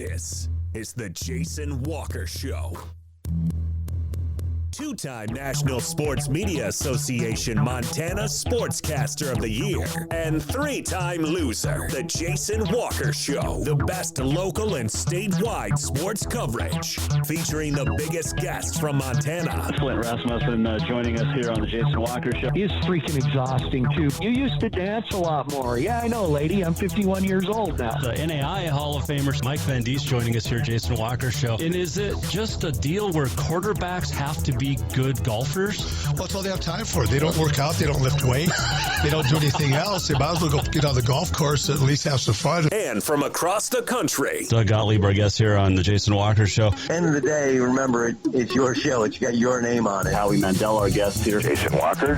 This is the Jason Walker Show. Two-time National Sports Media Association Montana Sportscaster of the Year and three-time loser, the Jason Walker Show. The best local and statewide sports coverage, featuring the biggest guests from Montana. Flint Rasmussen joining us here on the Jason Walker Show. He's freaking exhausting, too. You used to dance a lot more. Yeah, I know, lady. I'm 51 years old now. The NAI Hall of Famer Mike Van Diest joining us here, Jason Walker Show. And is it just a deal where quarterbacks have to be good golfers? Well, that's all they have time for. They don't work out. They don't lift weights. They don't do anything else. They might as well go get on the golf course and at least have some fun. And from across the country, Doug Gottlieb, our guest here on the Jason Walker Show. End of the day, remember, it's your show. It's got your name on it. Howie Mandel, our guest here. Jason Walker,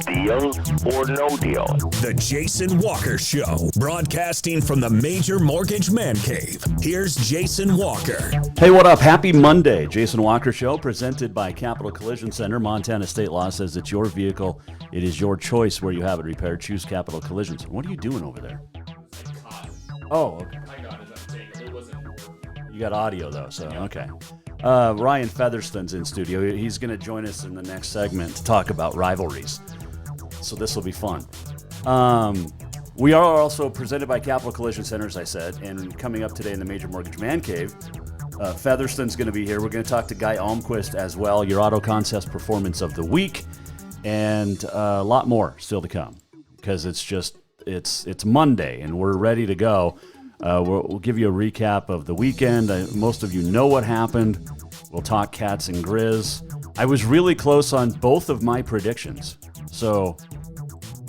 deal or no deal? The Jason Walker Show, broadcasting from the Major Mortgage Man Cave. Here's Jason Walker. Hey, what up? Happy Monday. Jason Walker Show, presented by Capital Collision Center. Montana state law says it's your vehicle. It is your choice where you have it repaired. Choose Capital Collision Center. What are you doing over there? Oh, okay. You got audio, though, so okay. Ryan Fetherston's in studio. He's going to join us in the next segment to talk about rivalries. So this will be fun. We are also presented by Capital Collision Center, as I said, and coming up today in the Major Mortgage Man Cave, Featherston's going to be here. We're going to talk to Guy Almquist as well, your auto contest performance of the week, and a lot more still to come because it's Monday and we're ready to go. We'll give you a recap of the weekend. Most of you know what happened. We'll talk Cats and Grizz. I was really close on both of my predictions, so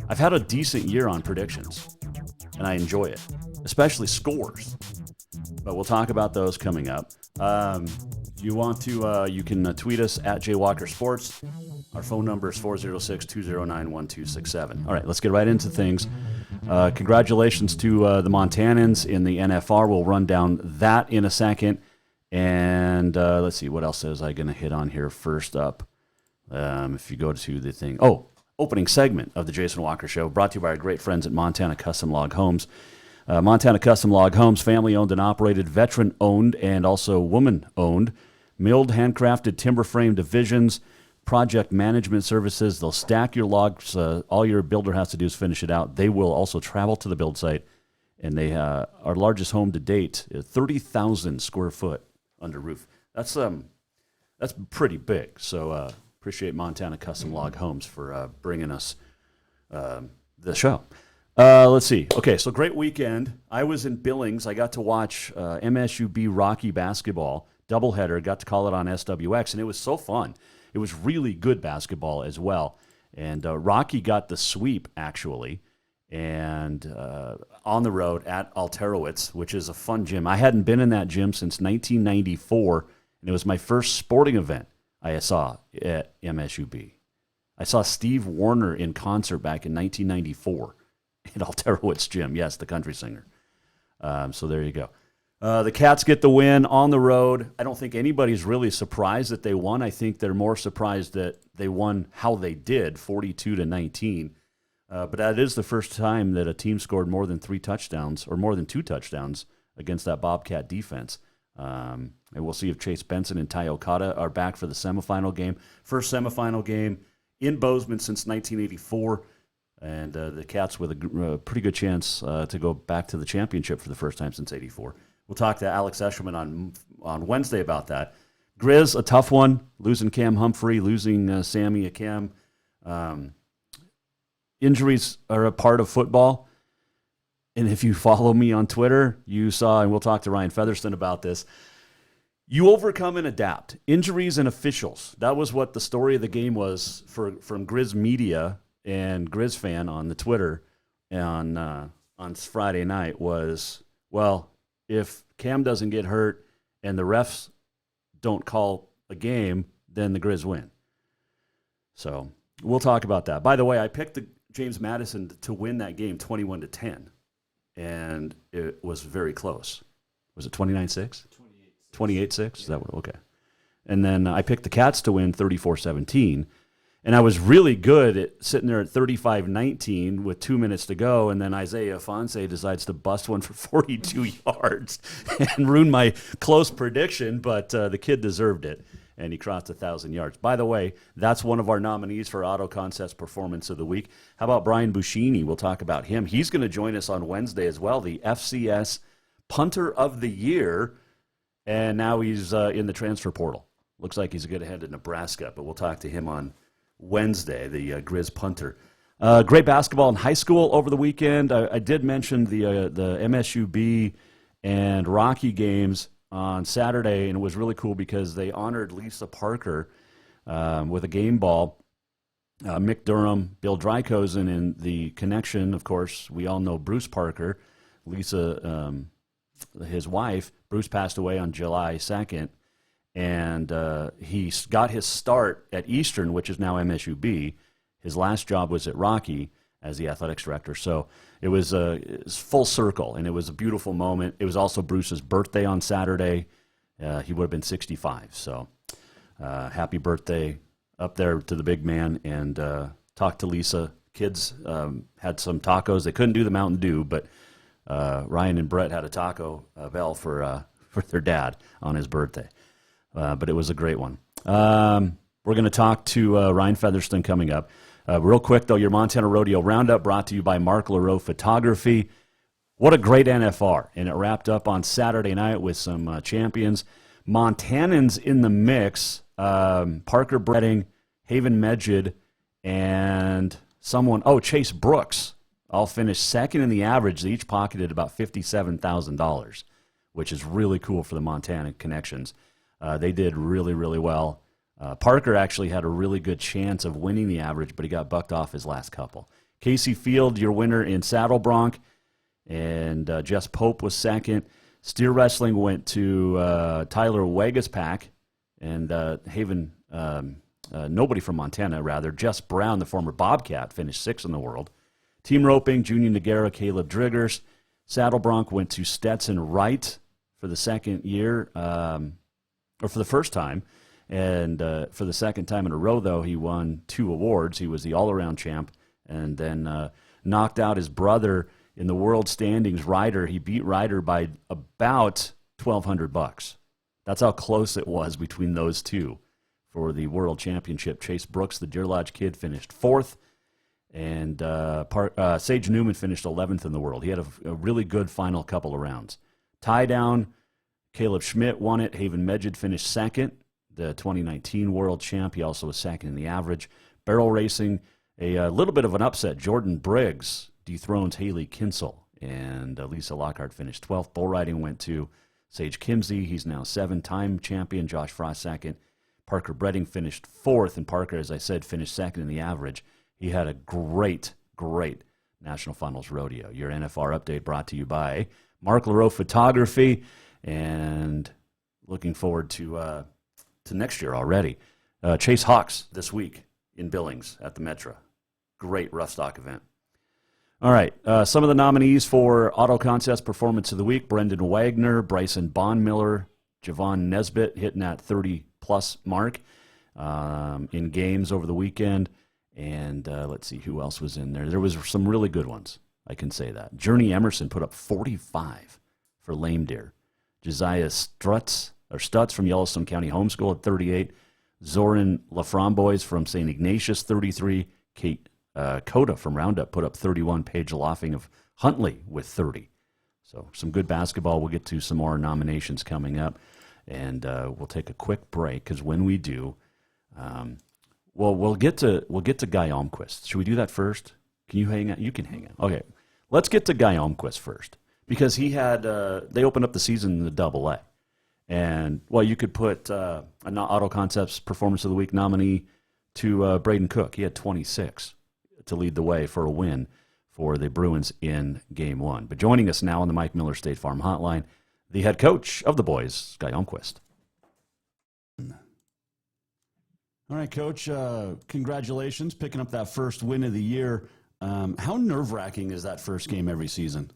I've had a decent year on predictions, and I enjoy it, especially scores. But we'll talk about those coming up. You want to, you can tweet us at JWalkerSports. Our phone number is 406-209-1267. All right, let's get right into things. Congratulations to the Montanans in the NFR. We'll run down that in a second. And let's see, what else is I going to hit on here first up? If you go to the thing. Oh, opening segment of the Jason Walker Show, brought to you by our great friends at Montana Custom Log Homes. Montana Custom Log Homes, family-owned and operated, veteran-owned, and also woman-owned. Milled, handcrafted timber frame divisions, project management services. They'll stack your logs. All your builder has to do is finish it out. They will also travel to the build site, and they our largest home to date, 30,000 square foot under roof. That's pretty big. So appreciate Montana Custom Log Homes for bringing us the show. Let's see. Okay, so great weekend. I was in Billings. I got to watch MSUB Rocky basketball doubleheader. Got to call it on SWX, and it was so fun. It was really good basketball as well. And Rocky got the sweep, actually, and on the road at Alterowitz, which is a fun gym. I hadn't been in that gym since 1994, and it was my first sporting event I saw at MSUB. I saw Steve Warner in concert back in 1994. At Alterowitz Gym, yes, the country singer. So there you go. The Cats get the win on the road. I don't think anybody's really surprised that they won. I think they're more surprised that they won how they did, 42-19. But that is the first time that a team scored more than 3 touchdowns or more than 2 touchdowns against that Bobcat defense. And we'll see if Chase Benson and Ty Okada are back for the semifinal game. First semifinal game in Bozeman since 1984. And the Cats with a pretty good chance to go back to the championship for the first time since '84. We'll talk to Alex Eshelman on Wednesday about that. Grizz, a tough one, losing Cam Humphrey, losing Sammy Akem. Injuries are a part of football. And if you follow me on Twitter, you saw, and we'll talk to Ryan Fetherston about this, you overcome and adapt. Injuries and officials. That was what the story of the game was from Grizz Media and Grizz fan on the Twitter on Friday night was, well, if Cam doesn't get hurt and the refs don't call a game, then the Grizz win. So we'll talk about that. By the way, I picked James Madison to win that game 21-10, and it was very close. Was it 29-6? 28-6. Is that what? Okay. And then I picked the Cats to win 34-17. And I was really good at sitting there at 35-19 with 2 minutes to go, and then Isaiah Fonse decides to bust one for 42 yards and ruin my close prediction, but the kid deserved it, and he crossed 1,000 yards. By the way, that's one of our nominees for Auto Concepts Performance of the Week. How about Brian Buschini? We'll talk about him. He's going to join us on Wednesday as well, the FCS Punter of the Year, and now he's in the transfer portal. Looks like he's going to head to Nebraska, but we'll talk to him on Wednesday, the Grizz punter. Great basketball in high school over the weekend. I did mention the MSUB and Rocky games on Saturday, and it was really cool because they honored Lisa Parker with a game ball. Mick Durham, Bill Drykosen, and the connection, of course, we all know Bruce Parker, Lisa, his wife. Bruce passed away on July 2nd. And he got his start at Eastern, which is now MSUB. His last job was at Rocky as the athletics director. So it was full circle, and it was a beautiful moment. It was also Bruce's birthday on Saturday. He would have been 65. So happy birthday up there to the big man, and talked to Lisa. Kids had some tacos. They couldn't do the Mountain Dew, but Ryan and Brett had a Taco Bell for their dad on his birthday. But it was a great one. We're going to talk to Ryan Fetherston coming up. Real quick, though, your Montana Rodeo Roundup brought to you by Mark Laro Photography. What a great NFR. And it wrapped up on Saturday night with some champions. Montanans in the mix. Parker Bredding, Haven Medjid, and Chase Brooks all finished second in the average. They each pocketed about $57,000, which is really cool for the Montana connections. They did really, really well. Parker actually had a really good chance of winning the average, but he got bucked off his last couple. Casey Field, your winner in Saddle Bronc, and Jess Pope was second. Steer wrestling went to Tyler Wegas Pack, and Haven, nobody from Montana, rather. Jess Brown, the former Bobcat, finished sixth in the world. Team roping, Junior Nagara, Caleb Driggers. Saddle Bronc went to Stetson Wright for the second year. Or for the first time, and for the second time in a row, though, he won 2 awards. He was the all-around champ, and then knocked out his brother in the world standings, Ryder. He beat Ryder by about $1,200. That's how close it was between those two for the world championship. Chase Brooks, the Deer Lodge kid, finished 4th, and Sage Newman finished 11th in the world. He had a really good final couple of rounds. Tie down. Caleb Schmidt won it. Haven Medjid finished second, the 2019 world champ. He also was second in the average. Barrel racing, a little bit of an upset. Jordan Briggs dethrones Haley Kinsel, and Lisa Lockhart finished 12th. Bull riding went to Sage Kimsey. He's now 7-time champion. Josh Frost second. Parker Bredding finished 4th, and Parker, as I said, finished second in the average. He had a great, great National Finals Rodeo. Your NFR update brought to you by Mark Laro Photography. And looking forward to next year already. Chase Hawks this week in Billings at the Metra. Great rough stock event. All right, some of the nominees for Auto Contest Performance of the Week: Brendan Wagner, Bryson Bondmiller, Javon Nesbitt hitting that 30-plus mark in games over the weekend. And let's see who else was in there. There was some really good ones, I can say that. Journey Emerson put up 45 for Lame Deer. Josiah Stutz from Yellowstone County Homeschool at 38. Zoran Laframboise from St. Ignatius, 33. Kate Coda from Roundup put up 31. Paige Laughing of Huntley with 30. So some good basketball. We'll get to some more nominations coming up, and we'll take a quick break, because when we do, we'll get to Guy Almquist. Should we do that first? Can you hang out? You can hang out. Okay, let's get to Guy Almquist first. Because he had, they opened up the season in the Double-A. And, well, you could put an Auto Concepts Performance of the Week nominee to Braden Cook. He had 26 to lead the way for a win for the Bruins in Game 1. But joining us now on the Mike Miller State Farm Hotline, the head coach of the boys, Guy Almquist. All right, Coach, congratulations picking up that first win of the year. How nerve-wracking is that first game every season?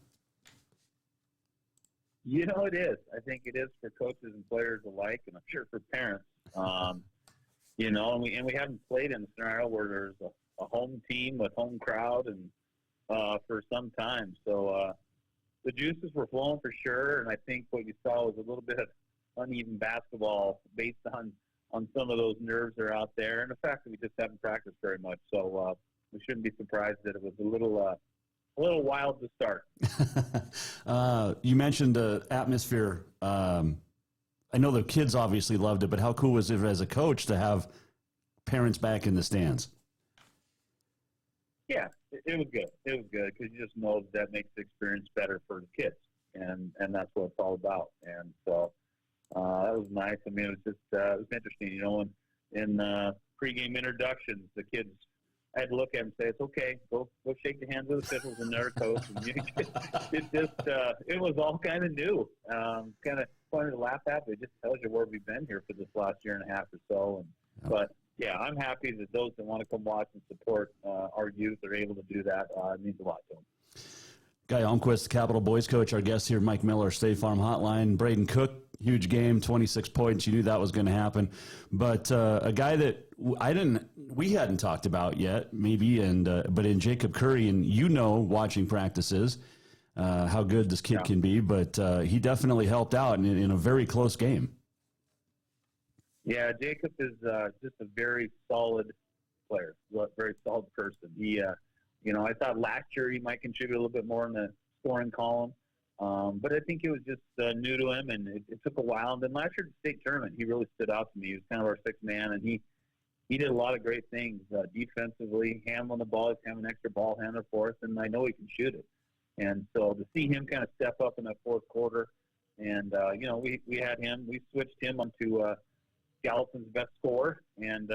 You know, it is. I think it is for coaches and players alike, and I'm sure for parents. and we haven't played in a scenario where there's a home team with home crowd and for some time. So the juices were flowing for sure, and I think what you saw was a little bit of uneven basketball based on some of those nerves that are out there, and the fact that we just haven't practiced very much. So we shouldn't be surprised that it was a little wild to start. You mentioned the atmosphere. I know the kids obviously loved it, but how cool was it as a coach to have parents back in the stands? Yeah, it was good. It was good because you just know that makes the experience better for the kids, and that's what it's all about. And so that was nice. I mean, it was just it was interesting. In pregame introductions, the kids, I had to look at them and say, "It's okay. Go shake the hands of the officials and their coach." And it was all kind of new, kind of funny to laugh at. But it just tells you where we've been here for this last year and a half or so. But yeah, I'm happy that those that want to come watch and support our youth are able to do that. It means a lot to them. Guy Almquist, Capital Boys coach, our guest here, Mike Miller, State Farm Hotline. Braden Cook, huge game, 26 points. You knew that was going to happen. But a guy that we hadn't talked about yet, maybe, but in Jacob Curry, and watching practices, how good this kid can be, but he definitely helped out in a very close game. Yeah, Jacob is just a very solid player, a very solid person. He, I thought last year he might contribute a little bit more in the scoring column, but I think it was just new to him, and it took a while. And then last year at the state tournament, he really stood out to me. He was kind of our sixth man, and he did a lot of great things defensively, handling the ball. He's having an extra ball handler for us, and I know he can shoot it. And so to see him kind of step up in that fourth quarter, and, we had him. We switched him onto Gallatin's best scorer, and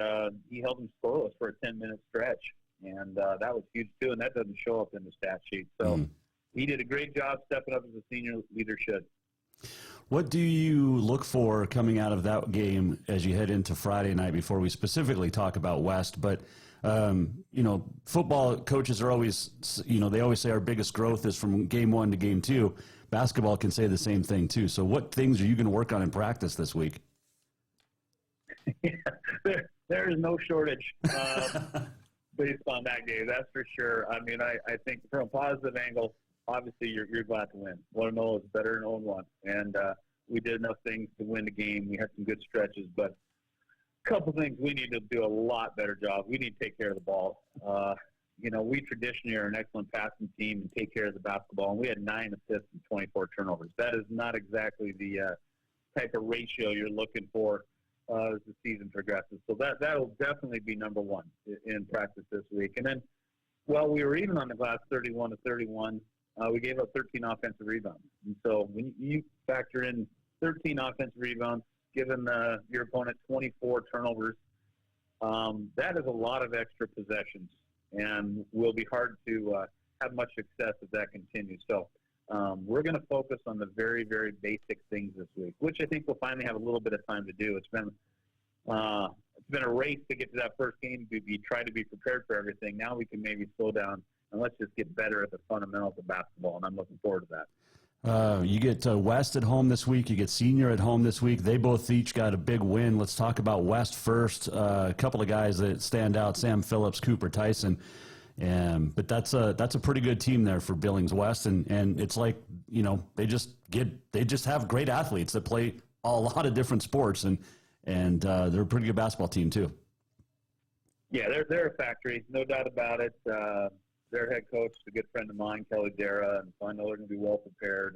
he held him scoreless for a 10-minute stretch. And that was huge, too, and that doesn't show up in the stat sheet. So he did a great job stepping up as a senior leader should. What do you look for coming out of that game as you head into Friday night before we specifically talk about West? But, football coaches are always, they always say our biggest growth is from game 1 to game 2. Basketball can say the same thing, too. So what things are you going to work on in practice this week? There is no shortage based on that game, that's for sure. I mean, I think from a positive angle, obviously you're glad to win. 1-0 is better than 0-1. And we did enough things to win the game. We had some good stretches, but a couple things we need to do a lot better job. We need to take care of the ball. We traditionally are an excellent passing team and take care of the basketball, and we had 9 assists and 24 turnovers. That is not exactly the type of ratio you're looking for as the season progresses. So that will definitely be number one in practice this week. And then, we were even on the glass 31-31. We gave up 13 offensive rebounds. And so when you factor in 13 offensive rebounds, given your opponent 24 turnovers, that is a lot of extra possessions and will be hard to have much success if that continues. So we're going to focus on the very, very basic things this week, which I think we'll finally have a little bit of time to do. It's been a race to get to that first game. We try to be prepared for everything. Now we can maybe slow down and let's just get better at the fundamentals of basketball, and I'm looking forward to that. You get West at home this week. You get Senior at home this week. They both each got a big win. Let's talk about West first. A couple of guys that stand out: Sam Phillips, Cooper Tyson. But that's a pretty good team there for Billings West, and it's like they just have great athletes that play a lot of different sports, and they're a pretty good basketball team too. Yeah, they're a factory, no doubt about it. Their head coach is a good friend of mine, Kelly Dara, and so I know they're going to be well prepared.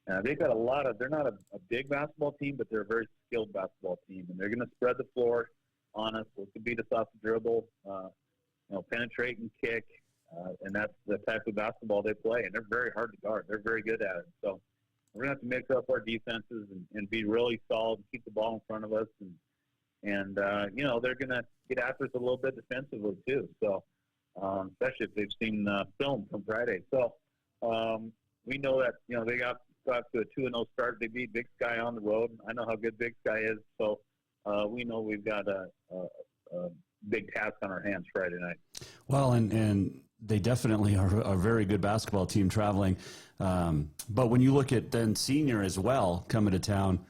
And they've got a lot of. They're not a big basketball team, but they're a very skilled basketball team, and they're going to spread the floor on us. Look to beat us off the dribble. Penetrate and kick, and that's the type of basketball they play, and they're very hard to guard. They're very good at it. So we're going to have to mix up our defenses and be really solid and keep the ball in front of us. And they're going to get after us a little bit defensively too. So especially if they've seen film from Friday. So we know that, they got to a 2-0 start. They beat Big Sky on the road. I know how good Big Sky is. So we know we've got a big task on our hands Friday night. Well, and they definitely are a very good basketball team traveling. But when you look at then Senior as well coming to town,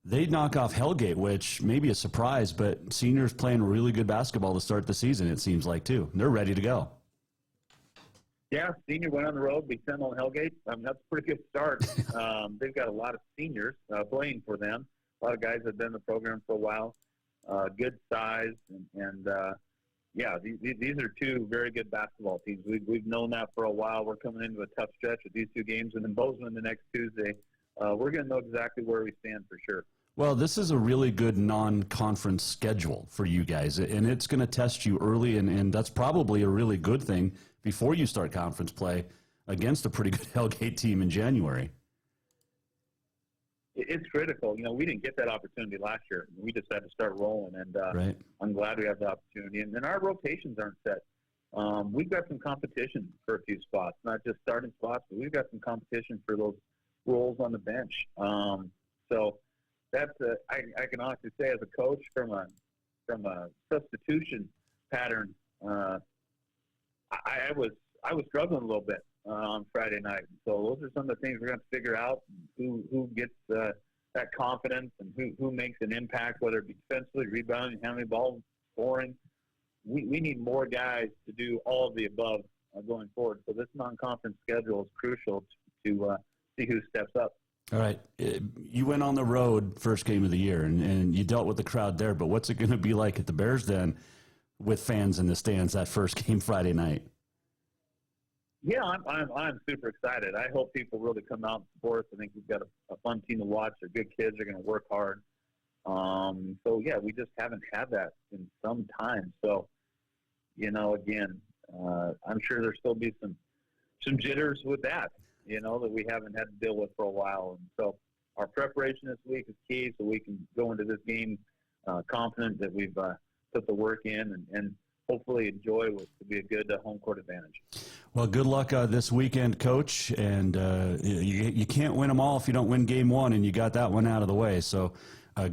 They knock off Hellgate, which may be a surprise, but Senior's playing really good basketball to start the season, it seems like, too. They're ready to go. Yeah, Senior went on the road, beat Sentinel and Hellgate. That's a pretty good start. They've got a lot of seniors playing for them. A lot of guys that have been in the program for a while. Good size, and these are two very good basketball teams. We've known that for a while. We're coming into a tough stretch with these two games, and then Bozeman the next Tuesday. We're going to know exactly where we stand for sure. Well, this is a really good non-conference schedule for you guys, and it's going to test you early, and that's probably a really good thing before you start conference play against a pretty good Hellgate team in January. It's critical. We didn't get that opportunity last year. We just had to start rolling, and right. I'm glad we have the opportunity. And our rotations aren't set. We've got some competition for a few spots, not just starting spots, but we've got some competition for those roles on the bench. So that's I can honestly say as a coach from a substitution pattern, I was struggling a little bit on Friday night. So those are some of the things we're going to figure out: who gets that confidence and who makes an impact, whether it be defensively, rebounding, handling the ball, scoring. We need more guys to do all of the above going forward. So this non-conference schedule is crucial to see who steps up. All right. You went on the road first game of the year, and you dealt with the crowd there, but what's it going to be like at the Bears Den with fans in the stands that first game Friday night? Yeah, I'm super excited. I hope people really come out and support us. I think we've got a fun team to watch. They're good kids. They're going to work hard. So, yeah, we just haven't had that in some time. So, again, I'm sure there'll still be some jitters with that, that we haven't had to deal with for a while. And so our preparation this week is key so we can go into this game confident that we've put the work in and hopefully enjoy what to be a good home court advantage. Well, good luck this weekend, Coach. And you can't win them all if you don't win game one, and you got that one out of the way. So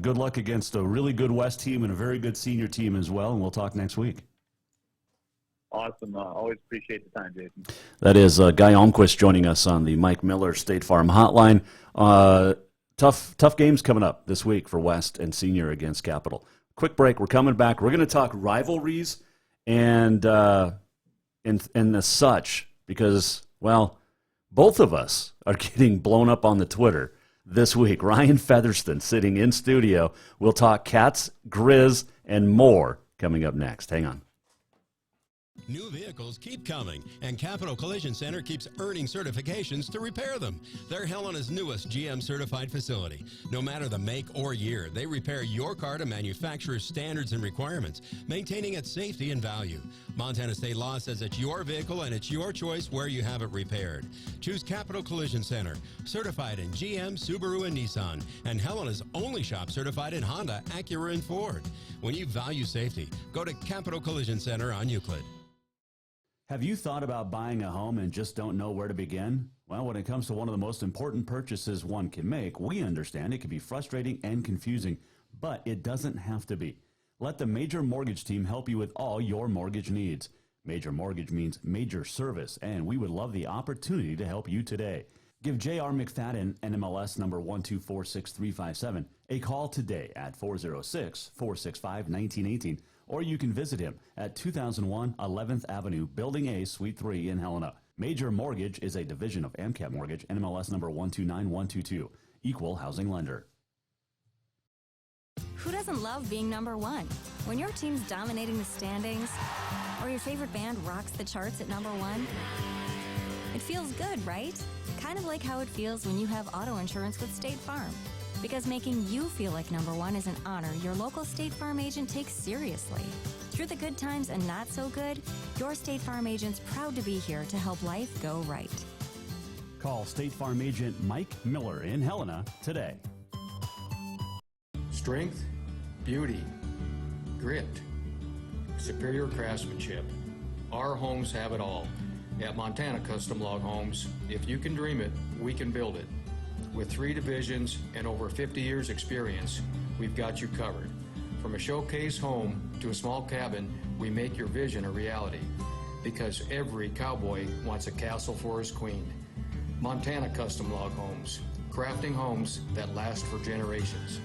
good luck against a really good West team and a very good senior team as well, and we'll talk next week. Awesome. Always appreciate the time, Jason. That is Guy Almquist joining us on the Mike Miller State Farm Hotline. Tough games coming up this week for West and Senior against Capital. Quick break. We're coming back. We're going to talk rivalries and the such because, well, both of us are getting blown up on the Twitter this week. Ryan Fetherston sitting in studio. We'll talk Cats, Grizz, and more coming up next. Hang on. New vehicles keep coming, and Capital Collision Center keeps earning certifications to repair them. They're Helena's newest GM-certified facility. No matter the make or year, they repair your car to manufacturer's standards and requirements, maintaining its safety and value. Montana state law says it's your vehicle, and it's your choice where you have it repaired. Choose Capital Collision Center, certified in GM, Subaru, and Nissan, and Helena's only shop certified in Honda, Acura, and Ford. When you value safety, go to Capital Collision Center on Euclid. Have you thought about buying a home and just don't know where to begin? Well, when it comes to one of the most important purchases one can make, we understand it can be frustrating and confusing, but it doesn't have to be. Let the Major Mortgage team help you with all your mortgage needs. Major Mortgage means major service, and we would love the opportunity to help you today. Give J.R. McFadden, NMLS number 1246357, a call today at 406-465-1918, or you can visit him at 2001 11th Avenue, Building A, Suite 3 in Helena. Major Mortgage is a division of AMCAP Mortgage, NMLS number 129122, equal housing lender. Who doesn't love being number one? When your team's dominating the standings, or your favorite band rocks the charts at number one, it feels good, right? Kind of like how it feels when you have auto insurance with State Farm. Because making you feel like number one is an honor your local State Farm agent takes seriously. Through the good times and not so good, your State Farm agent's proud to be here to help life go right. Call State Farm agent Mike Miller in Helena today. Strength, beauty, grit, superior craftsmanship. Our homes have it all. At Montana Custom Log Homes, if you can dream it, we can build it. With 3 divisions and over 50 years experience, we've got you covered. From a showcase home to a small cabin, we make your vision a reality. Because every cowboy wants a castle for his queen. Montana Custom Log Homes, crafting homes that last for generations.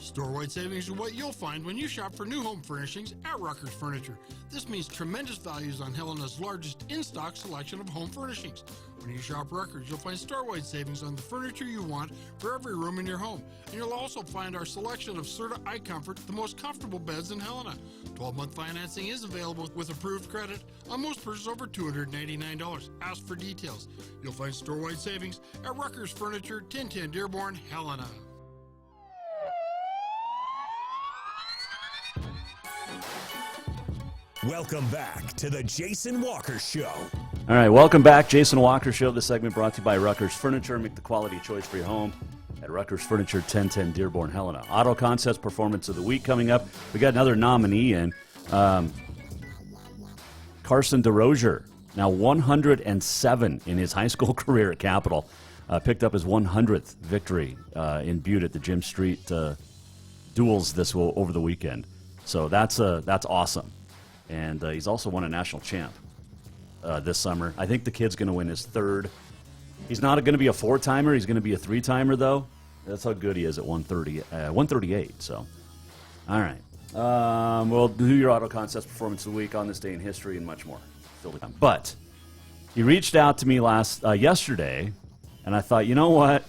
Store-wide savings are what you'll find when you shop for new home furnishings at Rucker's Furniture. This means tremendous values on Helena's largest in-stock selection of home furnishings. When you shop Rucker's, you'll find store-wide savings on the furniture you want for every room in your home. And you'll also find our selection of Serta iComfort, the most comfortable beds in Helena. 12-month financing is available with approved credit on most purchases over $299. Ask for details. You'll find store-wide savings at Rucker's Furniture, 1010 Dearborn, Helena. Welcome back to the Jason Walker Show. All right, welcome back. Jason Walker Show. This segment brought to you by Rucker's Furniture. Make the quality choice for your home at Rucker's Furniture, 1010 Dearborn, Helena. Auto Contest Performance of the Week coming up. We got another nominee in. Carson DeRozier, now 107 in his high school career at Capital. Picked up his 100th victory in Butte at the Jim Street duels over the weekend. So that's awesome. And he's also won a national champ this summer. I think the kid's going to win his third. He's not going to be a four-timer. He's going to be a three-timer, though. That's how good he is at 138. So, all right. We'll do your Auto Contest Performance of the Week on this day in history and much more. But he reached out to me yesterday, and I thought, you know what?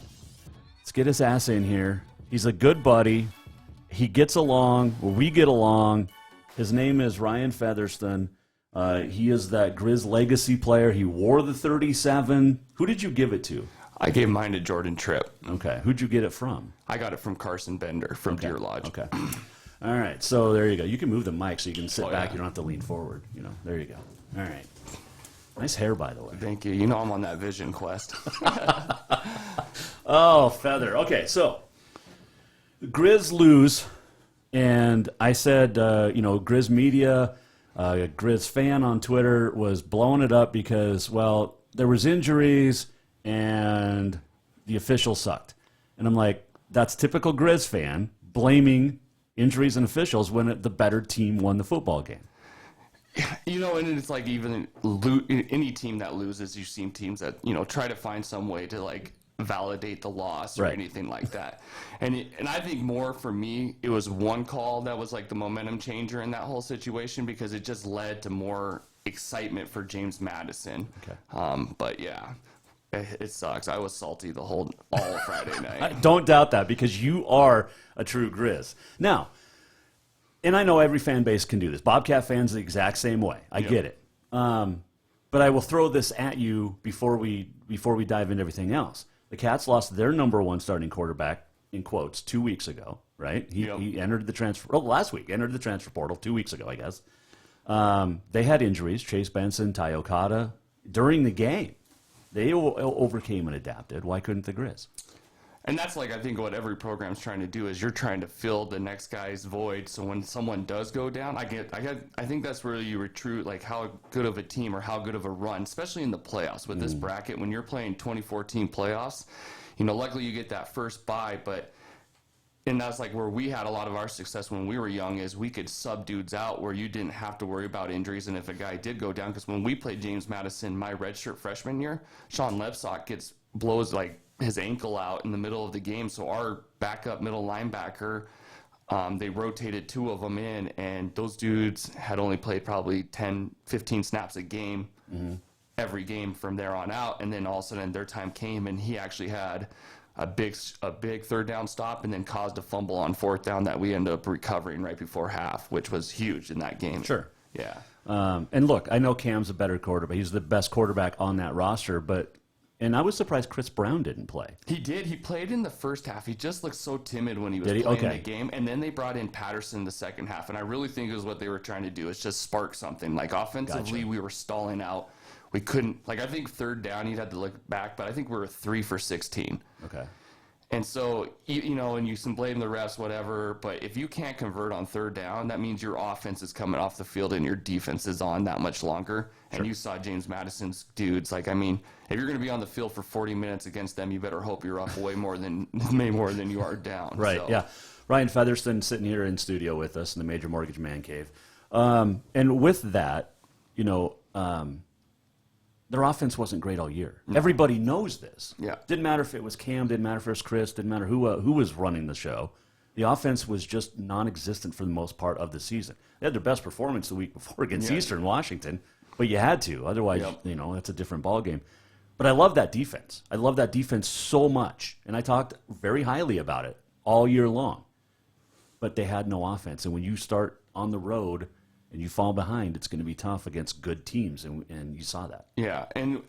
Let's get his ass in here. He's a good buddy. He gets along. We get along. His name is Ryan Fetherston. He is that Grizz legacy player. He wore the 37. Who did you give it to? I gave mine to Jordan Tripp. Okay. Who'd you get it from? I got it from Carson Bender from Deer Lodge. Okay. All right. So there you go. You can move the mic so you can sit back. Yeah. You don't have to lean forward. There you go. All right. Nice hair, by the way. Thank you. You know I'm on that vision quest. Oh, Feather. Okay. So Grizz lose. And I said, Grizz media, Grizz fan on Twitter was blowing it up because, well, there was injuries and the officials sucked. And I'm like, that's typical Grizz fan blaming injuries and officials when the better team won the football game. And it's like even any team that loses, you've seen teams that, try to find some way to, validate the loss or anything like that. And I think more for me, it was one call that was the momentum changer in that whole situation because it just led to more excitement for James Madison. Okay. But yeah, it sucks. I was salty all Friday night. I don't doubt that because you are a true Grizz. Now, and I know every fan base can do this. Bobcat fans the exact same way. I get it. But I will throw this at you before we dive into everything else. The Cats lost their number one starting quarterback, in quotes, 2 weeks ago, right? He entered the transfer, last week, entered the transfer portal 2 weeks ago, I guess. They had injuries, Chase Benson, Ty Okada, during the game. They overcame and adapted. Why couldn't the Grizz? And that's I think what every program's trying to do is you're trying to fill the next guy's void. So when someone does go down, I think that's where you recruit how good of a team or how good of a run, especially in the playoffs with this bracket. When you're playing 2014 playoffs, luckily you get that first bye, and that's where we had a lot of our success when we were young is we could sub dudes out where you didn't have to worry about injuries. And if a guy did go down, because when we played James Madison my redshirt freshman year, Sean Lebsock blows his ankle out in the middle of the game. So our backup middle linebacker, they rotated two of them in, and those dudes had only played probably 10, 15 snaps a game every game from there on out. And then all of a sudden their time came, and he actually had a big third down stop and then caused a fumble on fourth down that we ended up recovering right before half, which was huge in that game. Sure. Yeah. And look, I know Cam's a better quarterback. He's the best quarterback on that roster, and I was surprised Chris Brown didn't play. He did. He played in the first half. He just looked so timid when he was playing the game. And then they brought in Patterson the second half. And I really think it was what they were trying to do is just spark something. Offensively, we were stalling out. We couldn't. I think third down, you'd have to look back. But I think we were 3 for 16. Okay. And so, and you can blame the refs, whatever, but if you can't convert on third down, that means your offense is coming off the field and your defense is on that much longer. Sure. And you saw James Madison's dudes. If you're going to be on the field for 40 minutes against them, you better hope you're up way more than you are down. Right, so. Yeah. Ryan Fetherston sitting here in studio with us in the Major Mortgage Man Cave. And with that, their offense wasn't great all year. No. Everybody knows this. Yeah. Didn't matter if it was Cam, didn't matter if it was Chris, didn't matter who was running the show. The offense was just non-existent for the most part of the season. They had their best performance the week before against Eastern Washington, but you had to. Otherwise, it's a different ballgame. But I love that defense. I love that defense so much, and I talked very highly about it all year long. But they had no offense, and when you start on the road and you fall behind, it's going to be tough against good teams, and you saw that. Yeah, and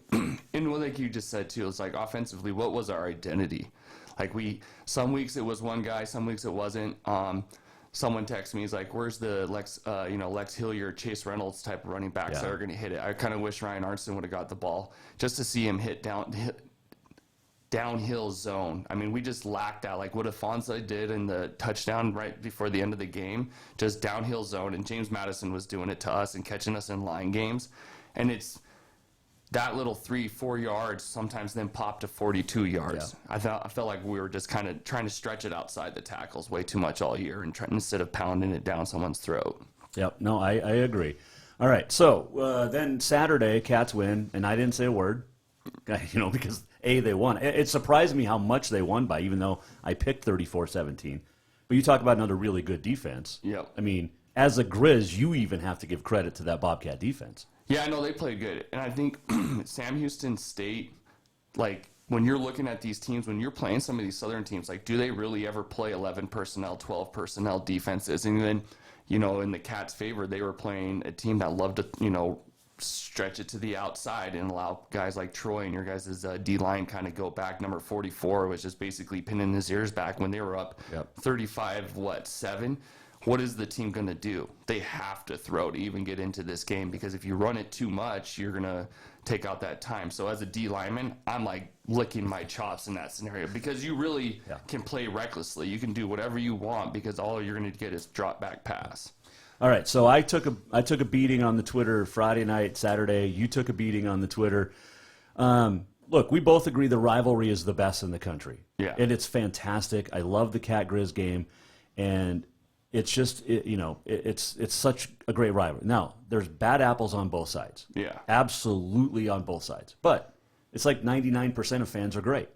like you just said too, it's like offensively, what was our identity? Like some weeks it was one guy, some weeks it wasn't. Someone texted me, he's like, "Where's the Lex Hillier, Chase Reynolds type of running backs that are going to hit it?" I kind of wish Ryan Arnson would have got the ball just to see him hit downhill zone. I mean, we just lacked that. Like what Afonso did in the touchdown right before the end of the game, just downhill zone. And James Madison was doing it to us and catching us in line games. And it's that little 3-4 yards sometimes then popped to 42 yards. Yeah. I felt like we were just kind of trying to stretch it outside the tackles way too much all year and instead of pounding it down someone's throat. Yep. No, I agree. All right. So then Saturday, Cats win, and I didn't say a word, because they won. It surprised me how much they won by, even though I picked 34-17. But you talk about another really good defense. Yep. I mean, as a Grizz, you even have to give credit to that Bobcat defense. Yeah, I know they played good. And I think Sam Houston State, like, when you're looking at these teams, when you're playing some of these Southern teams, like, do they really ever play 11 personnel, 12 personnel defenses? And then, in the Cats' favor, they were playing a team that loved to, stretch it to the outside and allow guys like Troy and your guys' D-line kind of go back. Number 44 was just basically pinning his ears back when they were up 35-7. What is the team going to do? They have to throw to even get into this game because if you run it too much, you're going to take out that time. So as a D lineman, I'm like licking my chops in that scenario because you really can play recklessly. You can do whatever you want because all you're going to get is drop back pass. All right, so I took a beating on the Twitter Friday night, Saturday. You took a beating on the Twitter. Look, we both agree the rivalry is the best in the country. Yeah. And it's fantastic. I love the Cat Grizz game, and it's just, it's such a great rivalry. Now, there's bad apples on both sides. Yeah. Absolutely on both sides. But it's like 99% of fans are great.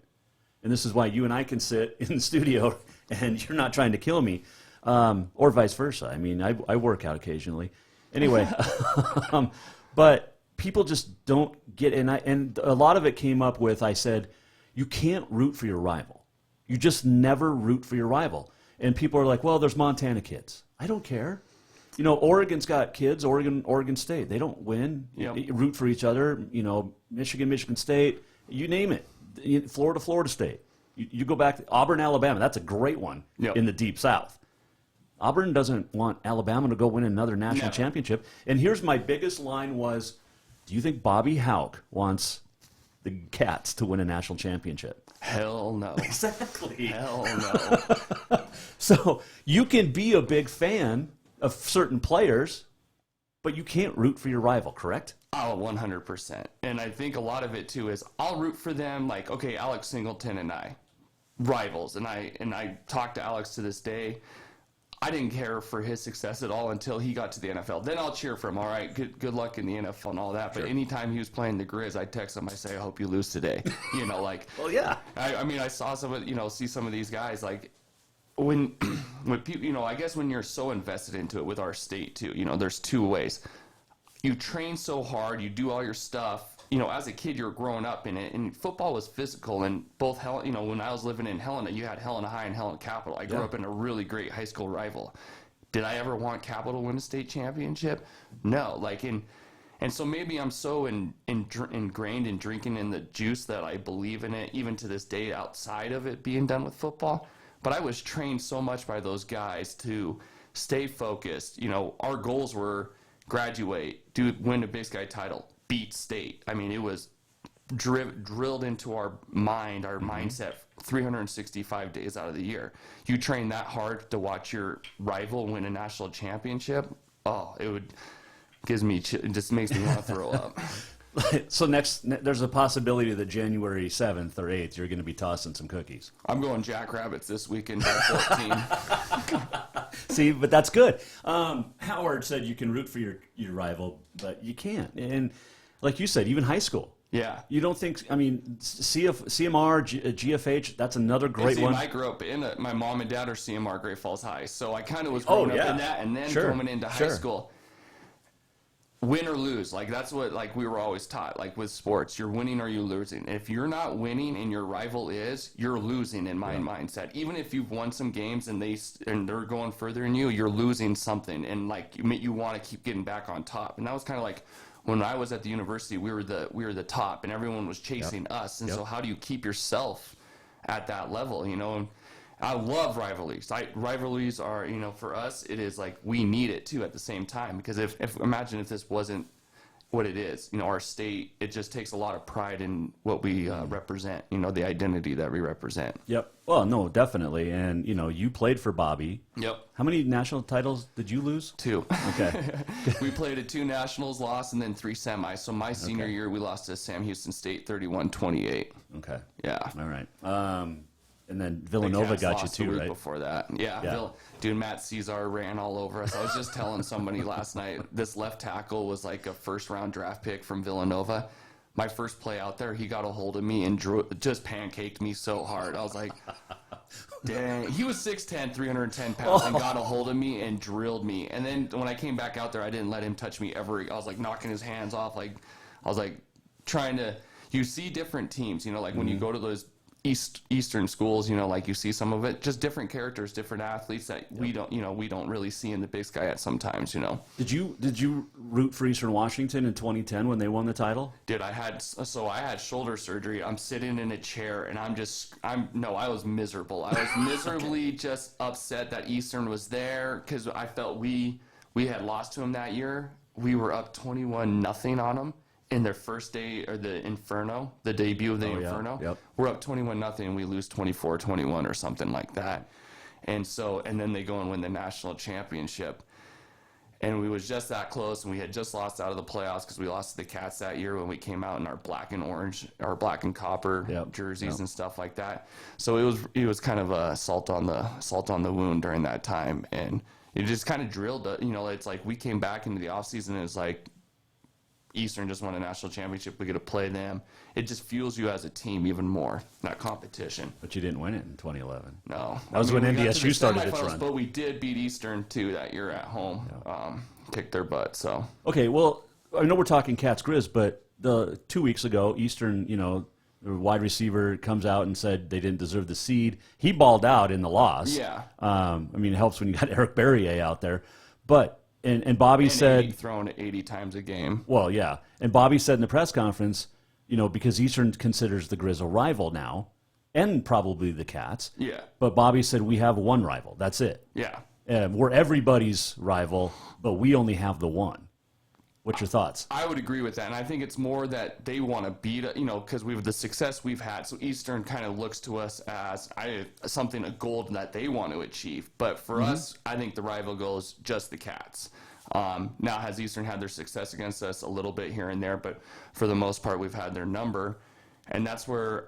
And this is why you and I can sit in the studio and you're not trying to kill me, or vice versa. I mean, I work out occasionally. Anyway, but people just don't get in. And a lot of it came up with, I said, you can't root for your rival. You just never root for your rival. And people are like, well, there's Montana kids. I don't care. Oregon's got kids, Oregon State. They don't win. Yep. Root for each other. Michigan State, you name it. Florida State. You go back to Auburn, Alabama. That's a great one in the Deep South. Auburn doesn't want Alabama to go win another national championship. And here's my biggest line was, do you think Bobby Houck wants the Cats to win a national championship? Hell no. Exactly. Hell no. So you can be a big fan of certain players, but you can't root for your rival, correct? Oh, 100%. And I think a lot of it, too, is I'll root for them. Like, okay, Alex Singleton and I, rivals. And I talk to Alex to this day. I didn't care for his success at all until he got to the NFL. Then I'll cheer for him. All right, good luck in the NFL and all that. But anytime he was playing the Grizz, I text him. I say, I hope you lose today. Well, yeah. I mean, I saw see some of these guys like when people, I guess when you're so invested into it with our state too. There's two ways. You train so hard, you do all your stuff. As a kid, you're growing up in it, and football was physical. And both, when I was living in Helena, you had Helena High and Helena Capital. I grew up in a really great high school rival. Did I ever want Capital to win a state championship? No. And so maybe I'm so ingrained in drinking in the juice that I believe in it, even to this day, outside of it being done with football. But I was trained so much by those guys to stay focused. Our goals were graduate, win a Big Sky title, beat state. I mean, it was drilled into our mind, our mindset 365 days out of the year. You train that hard to watch your rival win a national championship. Oh, it just makes me want to throw up. So there's a possibility that January 7th or 8th, you're going to be tossing some cookies. I'm going Jackrabbits this weekend by 14. See, but that's good. Howard said you can root for your rival, but you can't. And like you said, even high school. Yeah. You don't think? I mean, CMR, GFH. That's another great one. I grew up my mom and dad are CMR Great Falls High, so I kind of was growing up in that, and then coming into high school. Win or lose, like that's what we were always taught. Like with sports, you're winning or you're losing. If you're not winning and your rival is, you're losing in my mindset. Even if you've won some games and they're going further than you, you're losing something, and you want to keep getting back on top. And that was kind of like when I was at the university, we were the top, and everyone was chasing us. And so how do you keep yourself at that level? You know. I love rivalries. Rivalries are, for us, it is like we need it too at the same time, because if imagine if this wasn't what it is, our state, it just takes a lot of pride in what we represent, the identity that we represent. Yep. Well, no, definitely. And, you played for Bobby. Yep. How many national titles did you lose? 2. Okay. We played at 2 nationals, lost, and then 3 semis. So my senior year, we lost to Sam Houston State 31-28. Okay. Yeah. All right. And then Villanova got you too, right? Before that, dude, Matt Cesar ran all over us. I was just telling somebody last night, this left tackle was like a first-round draft pick from Villanova. My first play out there, he got a hold of me and just pancaked me so hard. I was like, dang. He was 6'10", 310 pounds, and got a hold of me and drilled me. And then when I came back out there, I didn't let him touch me ever. I was like knocking his hands off. I was like trying to. You see different teams, when you go to those Eastern schools, you see some of it, just different characters, different athletes that we don't really see in the Big Sky at sometimes, Did you root for Eastern Washington in 2010 when they won the title? Dude, I had shoulder surgery. I'm sitting in a chair and I was miserable. I was miserably just upset that Eastern was there, because I felt we had lost to them that year. We were up 21-0 on them. In their first day, or the Inferno, the debut of the Inferno, we're up 21-0, and we lose 24-21 or something like that. And then they go and win the national championship. And we was just that close, and we had just lost out of the playoffs because we lost to the Cats that year when we came out in our black and orange, our black and copper jerseys and stuff like that. So it was kind of a salt on the wound during that time, and it just kind of drilled. It's like we came back into the offseason, and it's like, Eastern just won a national championship. We get to play them. It just fuels you as a team even more, that competition. But you didn't win it in 2011. No. That was when NDSU started its run. But we did beat Eastern, too, that year at home. Kicked their butt, so. Okay, well, I know we're talking Cats Grizz, but 2 weeks ago, Eastern, the wide receiver comes out and said they didn't deserve the seed. He balled out in the loss. Yeah. It helps when you got Eric Berrier out there. But... And Bobby said... thrown 80 times a game. Well, yeah. And Bobby said in the press conference, because Eastern considers the Grizz a rival now, and probably the Cats. Yeah. But Bobby said, we have one rival. That's it. Yeah. We're everybody's rival, but we only have the one. What's your thoughts? I would agree with that, and I think it's more that they want to beat, because the success we've had. So Eastern kind of looks to us as a goal that they want to achieve. But for us, I think the rival goal is just the Cats. Now, has Eastern had their success against us a little bit here and there, but for the most part, we've had their number, and that's where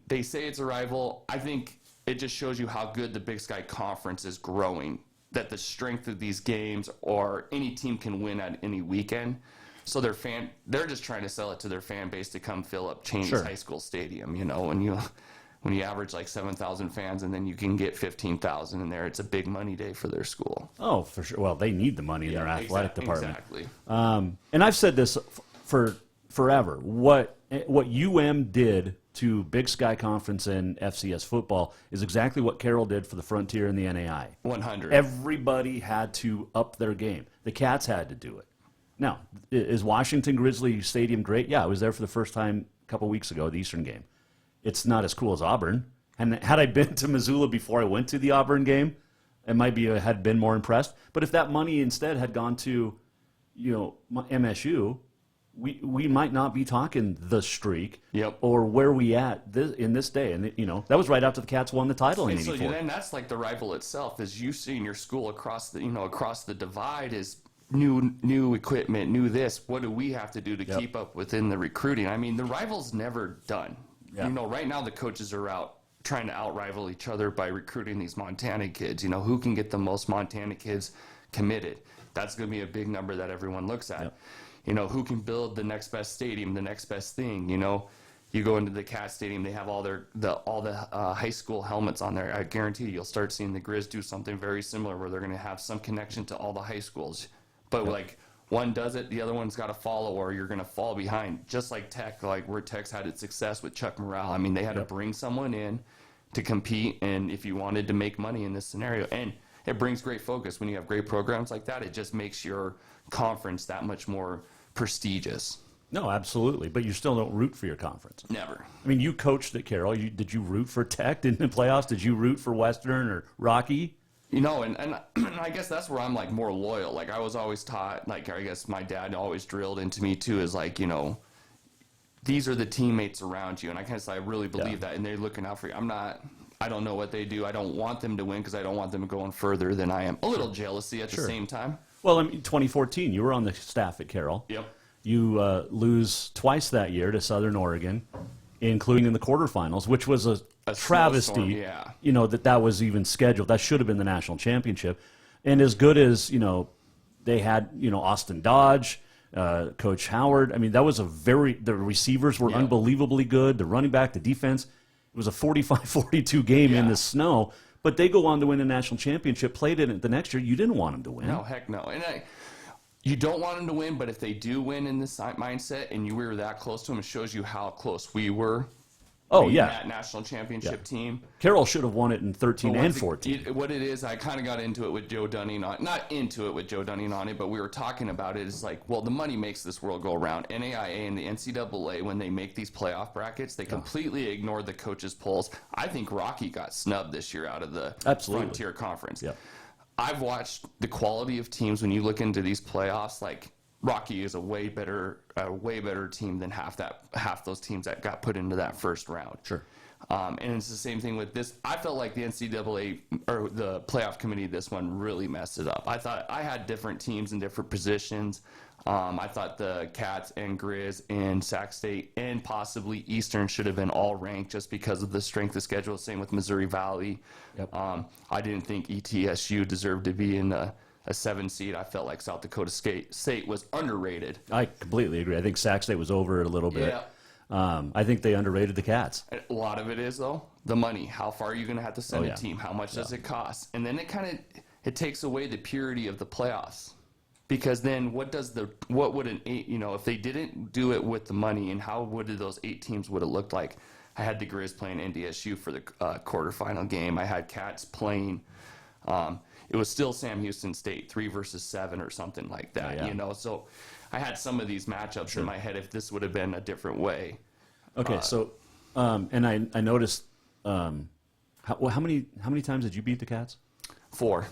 they say it's a rival. I think it just shows you how good the Big Sky Conference is growing. That the strength of these games, or any team can win at any weekend. So they're just trying to sell it to their fan base to come fill up Cheney's High School Stadium. When you average like 7,000 fans, and then you can get 15,000 in there, it's a big money day for their school. Oh, for sure. Well, they need the money in their athletic department. Exactly. And I've said this for forever. What UM did to Big Sky Conference and FCS football is exactly what Carroll did for the Frontier and the NAI. 100. Everybody had to up their game. The Cats had to do it. Now, is Washington Grizzly Stadium great? Yeah, I was there for the first time a couple weeks ago, the Eastern game. It's not as cool as Auburn. And had I been to Missoula before I went to the Auburn game, I might had been more impressed. But if that money instead had gone to, MSU, we might not be talking the streak, or where we at in this day. And that was right after the Cats won the title in '84. So then that's like the rival itself, is you seeing your school across the divide is new equipment, new this. What do we have to do to keep up within the recruiting? The rival's never done. Yeah. Right now the coaches are out trying to out-rival each other by recruiting these Montana kids. Who can get the most Montana kids committed? That's going to be a big number that everyone looks at. who can build the next best stadium, the next best thing. You go into the Cat Stadium, they have all the high school helmets on there. I guarantee you'll start seeing the Grizz do something very similar where they're going to have some connection to all the high schools. But like one does it, the other one's got to follow, or you're going to fall behind. Just like Tech, like where Tech's had its success with Chuck Morrell. I mean, they had to bring someone in to compete, and if you wanted to make money in this scenario, and it brings great focus when you have great programs like that. It just makes your conference that much more prestigious. No, absolutely. But you still don't root for your conference. Never. I mean, you coached at Carroll. Did you root for Tech in the playoffs? Did you root for Western or Rocky? And I guess that's where I'm like more loyal. Like I was always taught, like I guess my dad always drilled into me too, is like, these are the teammates around you. And I really believe that. And they're looking out for you. I don't know what they do. I don't want them to win because I don't want them going further than I am. A little jealousy at the same time. Well, I mean, 2014, you were on the staff at Carroll. Yep. You lose twice that year to Southern Oregon, including in the quarterfinals, which was a travesty. That was even scheduled. That should have been the national championship. And as good as they had Austin Dodge, Coach Howard. I mean, that was the receivers were unbelievably good. The running back, the defense. It was a 45-42 game in the snow. But they go on to win a national championship. Played in it the next year. You didn't want them to win. No, heck no. And you don't want them to win, but if they do win in this mindset and you were that close to them, it shows you how close we were. That national championship team. Carroll should have won it in 13 and 14. What it is, I kind of got into it with Joe Dunning not into it with Joe Dunning on it, but we were talking about it. It's like, well, the money makes this world go around. NAIA and the NCAA, when they make these playoff brackets, they completely ignore the coaches' polls. I think Rocky got snubbed this year out of the Frontier Conference. Yep. I've watched the quality of teams when you look into these playoffs. Like Rocky is a way better team than half those teams that got put into that first round. Sure. And it's the same thing with this. I felt like the NCAA or the playoff committee, this one really messed it up. I thought I had different teams in different positions. I thought the Cats and Grizz and Sac State and possibly Eastern should have been all ranked just because of the strength of schedule. Same with Missouri Valley. Yep. I didn't think ETSU deserved to be in a 7 seed. I felt like South Dakota State was underrated. I completely agree. I think Sac State was over it a little bit. Yeah. I think they underrated the Cats. A lot of it is, though, the money. How far are you going to have to send a team? How much does it cost? And then it takes away the purity of the playoffs. Because then what would an 8, if they didn't do it with the money, and how would those 8 teams would have looked like? I had the Grizz playing NDSU for the quarterfinal game. I had Cats playing, it was still Sam Houston State, 3 versus 7 or something like that, So I had some of these matchups in my head if this would have been a different way. Okay, and I noticed, how many times did you beat the Cats? 4.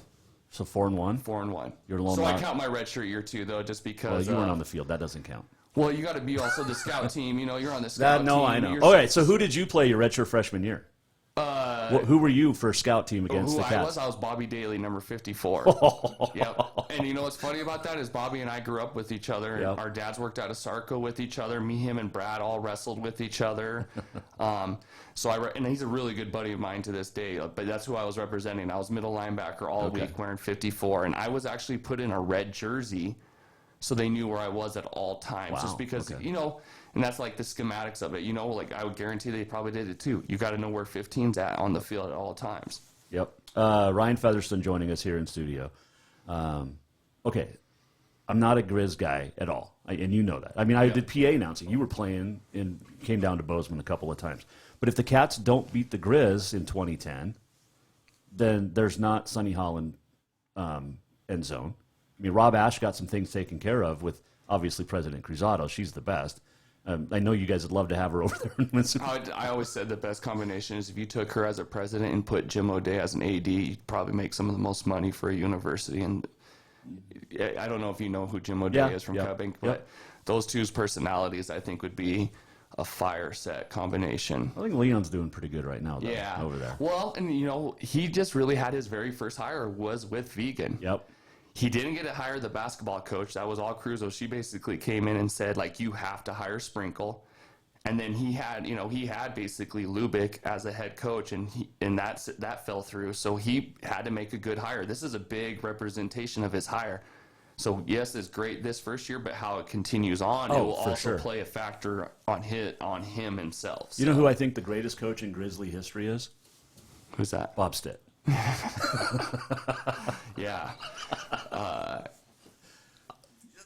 So 4-1? 4-1. You're alone. So I count my redshirt year too, though, just because. Well, you weren't on the field. That doesn't count. Well, you got to be also the scout team. You're on the scout team. No, I know. All right, so who did you play your redshirt freshman year? Who were you for scout team against the Cats? I was Bobby Daly, number 54. Yep. And you know what's funny about that is Bobby and I grew up with each other. Yep. Our dads worked out of Sarco with each other. Me, him, and Brad all wrestled with each other. And he's a really good buddy of mine to this day. But that's who I was representing. I was middle linebacker all week wearing 54. And I was actually put in a red jersey so they knew where I was at all times. Wow. Just because, and that's like the schematics of it. Like I would guarantee they probably did it too. You got to know where 15's at on the field at all times. Yep. Ryan Fetherston joining us here in studio. Okay. I'm not a Grizz guy at all. And you know that. I mean, I did PA announcing. You were playing and came down to Bozeman a couple of times. But if the Cats don't beat the Grizz in 2010, then there's not Sonny Holland end zone. I mean, Rob Ash got some things taken care of with, obviously, President Cruzado. She's the best. I know you guys would love to have her over there in Mississippi. I always said the best combination is if you took her as a president and put Jim O'Day as an AD, you'd probably make some of the most money for a university. And I don't know if you know who Jim O'Day is from Cubbank, but those two's personalities, I think, would be a fire set combination. I think Leon's doing pretty good right now, though, over there. Well, and, he just really had his very first hire was with Vegan. Yep. He didn't get to hire the basketball coach. That was all Cruzo. She basically came in and said, you have to hire Sprinkle. And then he had basically Lubick as a head coach, and that fell through. So he had to make a good hire. This is a big representation of his hire. So yes, it's great this first year, but how it continues on, it will also play a factor on him himself. So. You know who I think the greatest coach in Grizzly history is? Who's that? Bob Stitt. Yeah.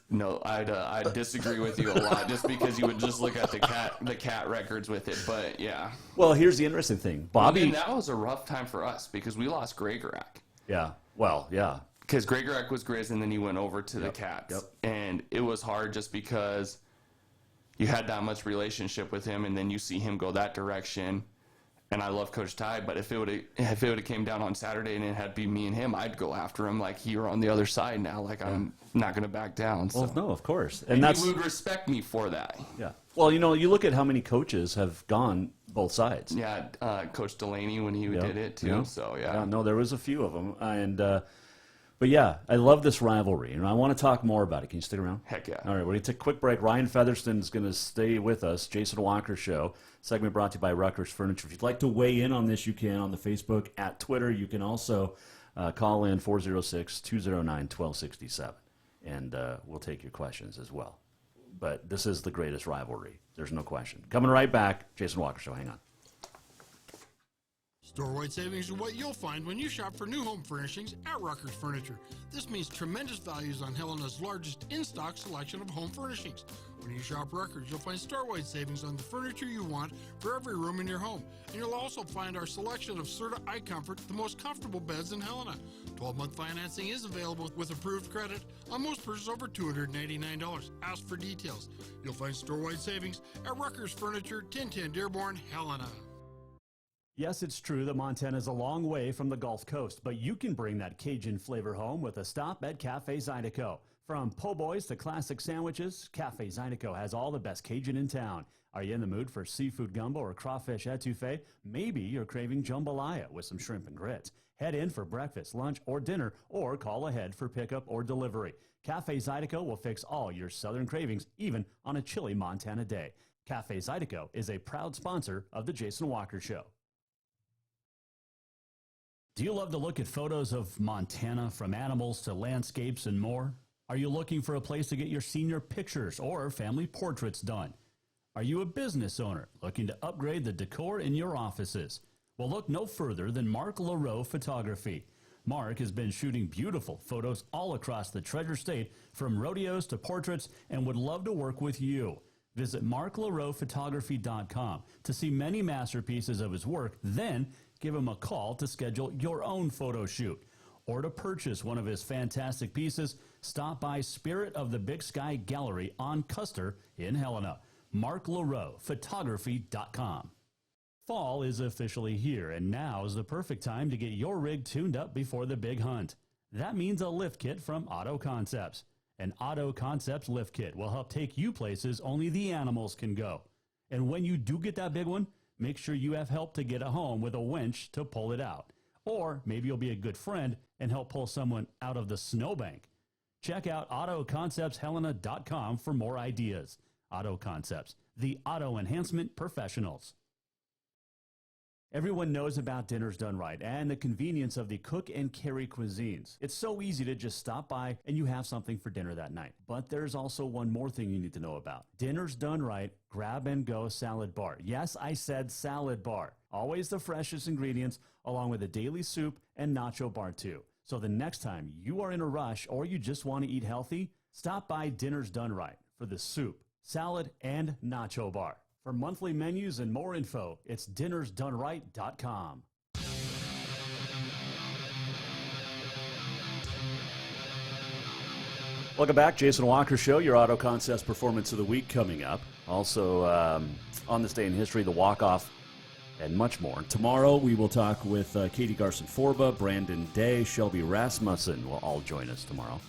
No, I'd disagree with you a lot just because you would just look at the cat records with it. But yeah. Well, here's the interesting thing, Bobby. And that was a rough time for us because we lost Gregorak. Yeah. Well, yeah. Because Gregorak was Grizz, and then he went over to the Cats. Yep. And it was hard just because you had that much relationship with him, and then you see him go that direction. And I love Coach Ty, but if it would have came down on Saturday and it had been me and him, I'd go after him like you're on the other side now. Like I'm not going to back down. So. Well, no, of course, and he would respect me for that. Yeah. Well, you know, you look at how many coaches have gone both sides. Yeah, Coach Delaney when he did it too. Yeah. So yeah. No, there was a few of them, and but yeah, I love this rivalry, and I want to talk more about it. Can you stick around? Heck yeah. All right, we're going to take a quick break. Ryan Fetherston is going to stay with us. Jason Walker Show. Segment brought to you by Rutgers Furniture. If you'd like to weigh in on this, you can on the Facebook, at Twitter. You can also call in 406-209-1267, and we'll take your questions as well. But this is the greatest rivalry. There's no question. Coming right back, Jason Walker Show. Hang on. Store-wide savings are what you'll find when you shop for new home furnishings at Rutgers Furniture. This means tremendous values on Helena's largest in-stock selection of home furnishings. When you shop Rutgers, you'll find store-wide savings on the furniture you want for every room in your home. And you'll also find our selection of Serta iComfort, the most comfortable beds in Helena. 12-month financing is available with approved credit on most purchases over $289. Ask for details. You'll find store-wide savings at Rutgers Furniture, 1010 Dearborn, Helena. Yes, it's true that Montana is a long way from the Gulf Coast, but you can bring that Cajun flavor home with a stop at Cafe Zydeco. From po' boys to classic sandwiches, Cafe Zydeco has all the best Cajun in town. Are you in the mood for seafood gumbo or crawfish etouffee? Maybe you're craving jambalaya with some shrimp and grits. Head in for breakfast, lunch, or dinner, or call ahead for pickup or delivery. Cafe Zydeco will fix all your southern cravings, even on a chilly Montana day. Cafe Zydeco is a proud sponsor of The Jason Walker Show. Do you love to look at photos of Montana, from animals to landscapes and more? Are you looking for a place to get your senior pictures or family portraits done? Are you a business owner looking to upgrade the decor in your offices? Well, look no further than Mark Laro Photography. Mark has been shooting beautiful photos all across the Treasure State, from rodeos to portraits, and would love to work with you. Visit marklarophotography.com to see many masterpieces of his work, then give him a call to schedule your own photo shoot. Or to purchase one of his fantastic pieces, stop by Spirit of the Big Sky Gallery on Custer in Helena. marklarophotography.com. Fall is officially here, and now is the perfect time to get your rig tuned up before the big hunt. That means a lift kit from Auto Concepts. An Auto Concepts lift kit will help take you places only the animals can go. And when you do get that big one, make sure you have help to get it home with a winch to pull it out. Or maybe you'll be a good friend and help pull someone out of the snowbank. Check out AutoConceptsHelena.com for more ideas. Auto Concepts, the auto enhancement professionals. Everyone knows about Dinners Done Right and the convenience of the cook and carry cuisines. It's so easy to just stop by and you have something for dinner that night. But there's also one more thing you need to know about. Dinners Done Right Grab and Go Salad Bar. Yes, I said salad bar. Always the freshest ingredients, along with a daily soup and nacho bar too. So the next time you are in a rush or you just want to eat healthy, stop by Dinners Done Right for the soup, salad, and nacho bar. For monthly menus and more info, it's dinnersdoneright.com. Welcome back, Jason Walker Show, your Auto Concepts Performance of the Week coming up. Also, on this day in history, the walk-off, and much more. Tomorrow, we will talk with Katie Garson-Forba, Brandon Day, Shelby Rasmussen will all join us tomorrow.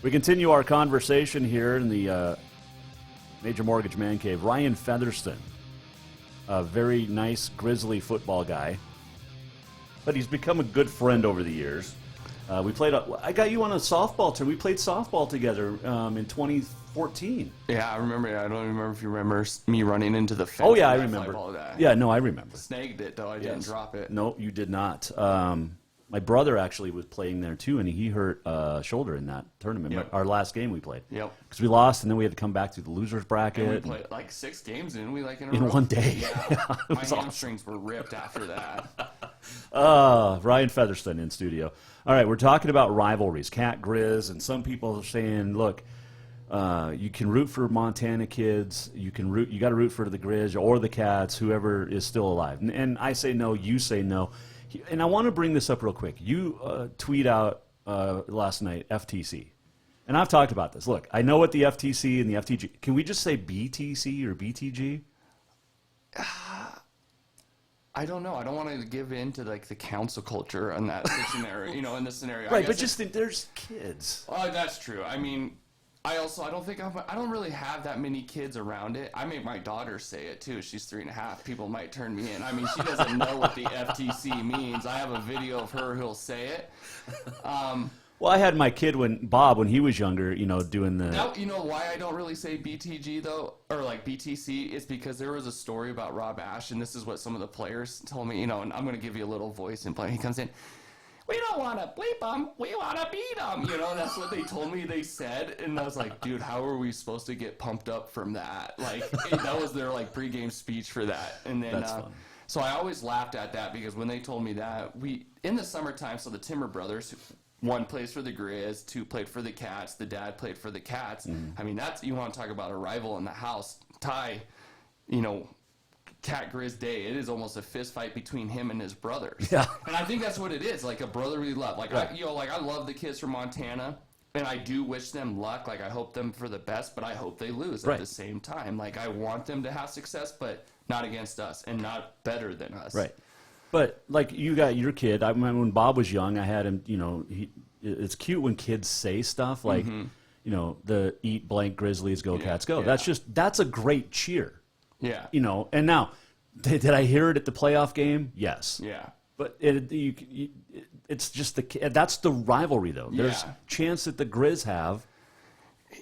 We continue our conversation here in the Major Mortgage Man Cave. Ryan Fetherston, a very nice Grizzly football guy, but he's become a good friend over the years. We played. I got you on a softball team. We played softball together in 2014. Yeah, I remember. I don't remember if you remember me running into the fence. Oh yeah, I remember. Yeah, no, I remember. Snagged it though. I didn't drop it. No, you did not. My brother actually was playing there too, and he hurt shoulder in that tournament. Yep. Our last game we played. Yep. Because we lost, and then we had to come back through the losers bracket. And we played like 6 games, didn't we? Like in in row? one day. Yeah. It My was awesome. hamstrings were ripped after that. Ryan Fetherston in studio. All right, we're talking about rivalries, Cat Grizz, and some people are saying, look, you can root for Montana kids. You got to root for the Grizz or the Cats, whoever is still alive. And I say no. You say no. And I want to bring this up real quick. You tweet out last night FTC, and I've talked about this. Look, I know what the FTC and the FTG. Can we just say BTC or BTG? I don't know. I don't want to give in to like the council culture in that scenario. In this scenario, Right, but just think there's kids. Oh, that's true. I mean, I don't really have that many kids around it. I make my daughter say it too. She's 3.5. People might turn me in. I mean, she doesn't know what the FTC means. I have a video of her who'll say it. Well, I had my kid Bob when he was younger, doing the. Now, you know why I don't really say BTG though, or like BTC, is because there was a story about Rob Ash, and this is what some of the players told me. And I'm going to give you a little voice and play. He comes in. We don't want to bleep them. We want to beat them. That's what they told me they said. And I was like, dude, how are we supposed to get pumped up from that? Like, that was their, like, pregame speech for that. And then, That's fun. So I always laughed at that because when they told me that, in the summertime, so the Timmer brothers, one plays for the Grizz, 2 played for the Cats, the dad played for the Cats. Mm-hmm. I mean, you want to talk about a rival in the house. Ty, Cat Grizz Day, it is almost a fist fight between him and his brothers. Yeah. And I think that's what it is, like a brotherly love. Like, right. I love the kids from Montana, and I do wish them luck. Like, I hope them for the best, but I hope they lose right. at the same time. Like, I want them to have success, but not against us and not better than us. Right. But, like, you got your kid. I remember when Bob was young, I had him, it's cute when kids say stuff like, the eat blank Grizzlies, go Cats, go. Yeah. That's a great cheer. Yeah. And now, did I hear it at the playoff game? Yes. Yeah. But it's just that's the rivalry, though. There's chance that the Grizz have.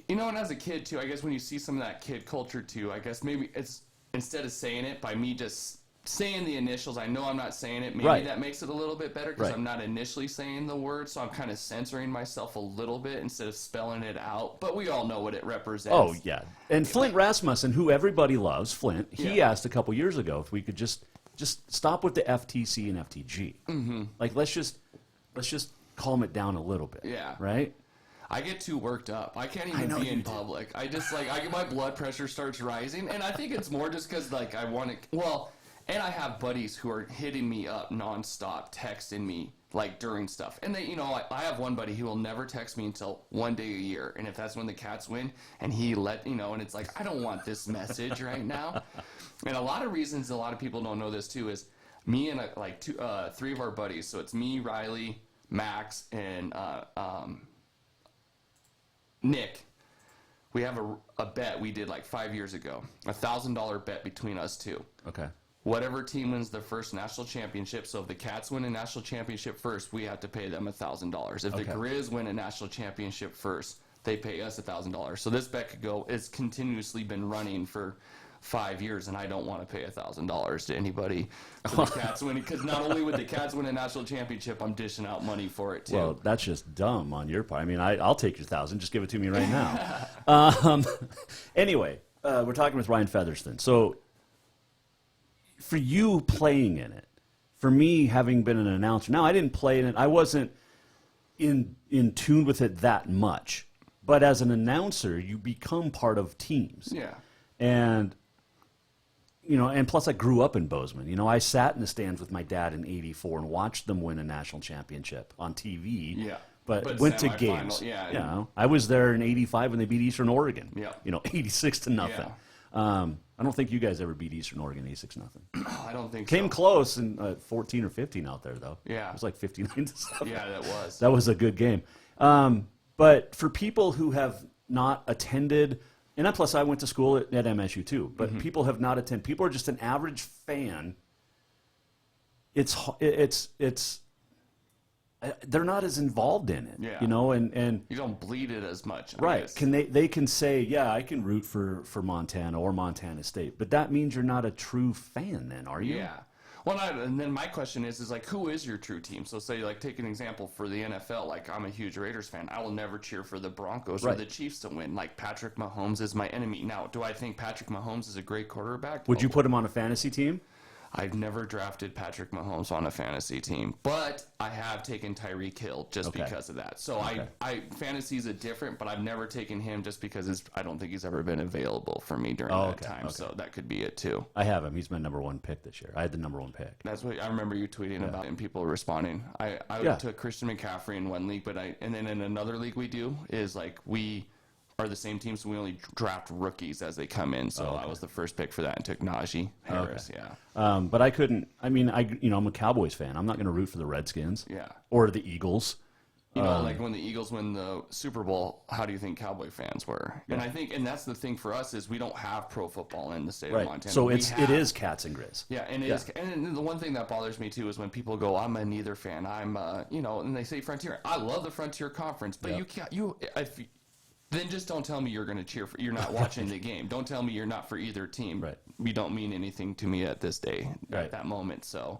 And as a kid, too, I guess when you see some of that kid culture, too, I guess maybe it's instead of saying it by me just saying the initials, I know I'm not saying it. Maybe that makes it a little bit better because I'm not initially saying the word, so I'm kind of censoring myself a little bit instead of spelling it out. But we all know what it represents. Oh, yeah. And Flint Rasmussen, who everybody loves, Flint, he asked a couple years ago if we could just stop with the FTC and FTG. Mm-hmm. Like, let's just calm it down a little bit. Yeah. Right? I get too worked up. I can't even be in public. I just, my blood pressure starts rising. And I think it's more just because, I want to, and I have buddies who are hitting me up nonstop, texting me, during stuff. And they, I have one buddy who will never text me until one day a year. And if that's when the Cats win, and and it's like, I don't want this message right now. And a lot of reasons a lot of people don't know this, too, is me and, 3 of our buddies. So it's me, Riley, Max, and, Nick, we have a bet we did 5 years ago, $1,000 bet between us 2. Okay. Whatever team wins the first national championship, so if the Cats win a national championship first, we have to pay them $1,000. If the Grizz win a national championship first, they pay us $1,000. So this bet it's continuously been running for 5 years, and I don't want to pay $1,000 to anybody for the Cats winning, because not only would the Cats win a national championship, I'm dishing out money for it too. Well, that's just dumb on your part. I mean, I'll take your $1,000. Just give it to me right now. Anyway, we're talking with Ryan Fetherston. So, for you playing in it, for me having been an announcer, now I didn't play in it. I wasn't in tune with it that much. But as an announcer, you become part of teams. Yeah. And and plus I grew up in Bozeman. I sat in the stands with my dad in '84 and watched them win a national championship on TV. Yeah. But went to games. Yeah. I was there in '85 when they beat Eastern Oregon. Yeah. 86-0. Yeah. I don't think you guys ever beat Eastern Oregon 86-0. Oh, I don't think Came close in 14 or 15 out there though. Yeah. It was like 59-7. Yeah, that was. That was a good game. But for people who have not attended. And plus, I went to school at MSU too. But people have not attended. People are just an average fan. They're not as involved in it. Yeah. And you don't bleed it as much. Right? They can say, yeah, I can root for Montana or Montana State, but that means you're not a true fan, then, are you? Yeah. Well, and then my question is like, who is your true team? So say, like, take an example for the NFL. Like, I'm a huge Raiders fan. I will never cheer for the Broncos or the Chiefs to win. Like, Patrick Mahomes is my enemy. Now, do I think Patrick Mahomes is a great quarterback? Would you put him on a fantasy team? I've never drafted Patrick Mahomes on a fantasy team, but I have taken Tyreek Hill just because of that. So I fantasy is different, but I've never taken him just because I don't think he's ever been available for me during that time. So that could be it too. I have him. He's my number 1 pick this year. I had the number 1 pick. That's what I remember you tweeting about and people responding. I took Christian McCaffrey in one league, and then in another league we do is like we are the same team, so we only draft rookies as they come in. So I was the first pick for that and took Najee Harris. But I couldn't. I mean, I'm a Cowboys fan. I'm not going to root for the Redskins. Or the Eagles. You know, like when the Eagles win the Super Bowl, how do you think Cowboy fans were? And I think, and that's the thing for us is we don't have pro football in the state of Montana. So it is cats and Grizz. Yeah, and it is. And the one thing that bothers me too is when people go, "I'm a neither fan." I'm, and they say Frontier. I love the Frontier Conference, but you can't. Then just don't tell me you're going to cheer for. You're not watching the game. Don't tell me you're not for either team. Right. You don't mean anything to me at this day, at that moment. So,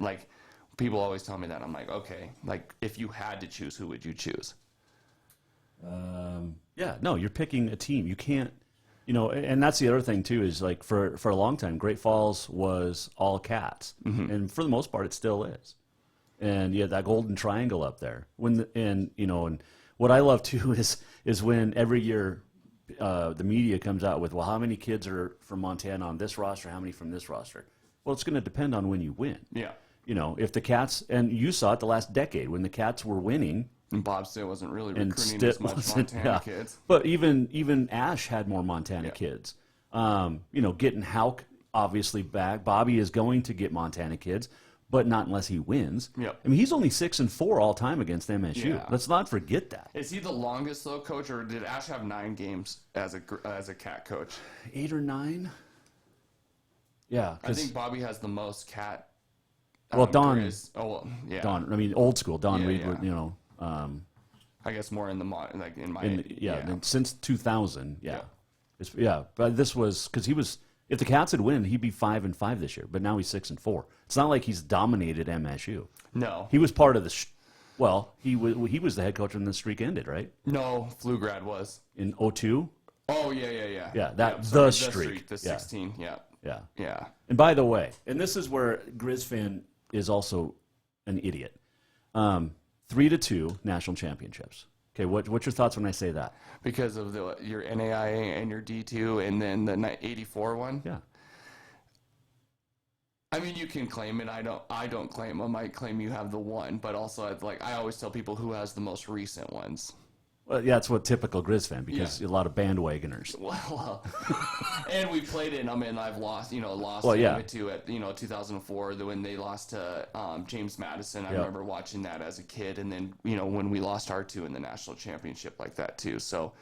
like, people always tell me that. I'm like, okay, like if you had to choose, who would you choose? No, you're picking a team. You can't, and that's the other thing too is like for a long time, Great Falls was all cats, and for the most part, it still is. And you had that golden triangle up there. And what I love too is when every year the media comes out with, well, how many kids are from Montana on this roster, how many from this roster? Well, it's going to depend on when you win. Yeah. If the Cats, and you saw it the last decade when the Cats were winning. And Bob still wasn't really recruiting as much Montana kids. But even Ash had more Montana kids. Getting Hauk obviously back. Bobby is going to get Montana kids, but not unless he wins. Yep. I mean, he's only 6-4 all time against MSU. Yeah. Let's not forget that. Is he the longest though, coach, or did Ash have 9 games as a cat coach? 8 or 9. Yeah, I think Bobby has the most cat. Well, Don. Grizz. Oh, well, yeah. Don. I mean, old school. Don Reed. I guess more in the since 2000. But this was because he was. If the Cats had win, he'd be 5-5 this year. But now he's 6-4. It's not like he's dominated MSU. No, he was part of the. He was the head coach when the streak ended, right? No, Flugrad was in 2002. Oh yeah. Yeah, the streak. The 16. Yeah. And by the way, and this is where Grizz fan is also an idiot. 3-2 national championships. Okay, what's your thoughts when I say that? Because of your NAIA and your D2, and then the 84 one. Yeah. I mean, you can claim it. I don't claim. I might claim you have the one, but also I always tell people who has the most recent ones. Well, yeah, that's what typical Grizz fan because a lot of bandwagoners. Well, and we played it. I mean, I've lost. Well, yeah. To at 2004 when they lost to James Madison. I remember watching that as a kid, and then when we lost our 2 in the national championship like that too. So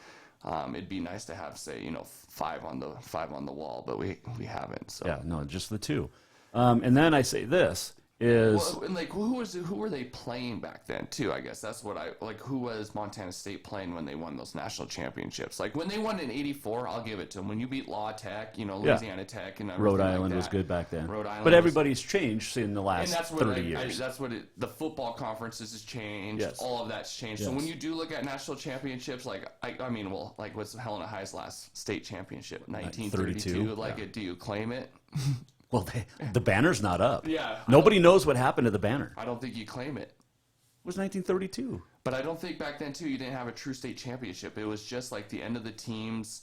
it'd be nice to have 5 on the wall, but we haven't. So yeah, no, just the 2. And then I say this. Who were they playing back then too? I guess that's what who was Montana State playing when they won those national championships? Like when they won in '84, I'll give it to them. When you beat La Tech, Louisiana Tech, and Rhode Island was good back then. Rhode Island, but everybody's changed in the last 30 years. The football conferences has changed. Yes. All of that's changed. Yes. So when you do look at national championships, what's Helena High's last state championship? 1932. Do you claim it? Well, the banner's not up. Yeah. Nobody knows what happened to the banner. I don't think you claim it. It was 1932. But I don't think back then, too, you didn't have a true state championship. It was just like the end of the teams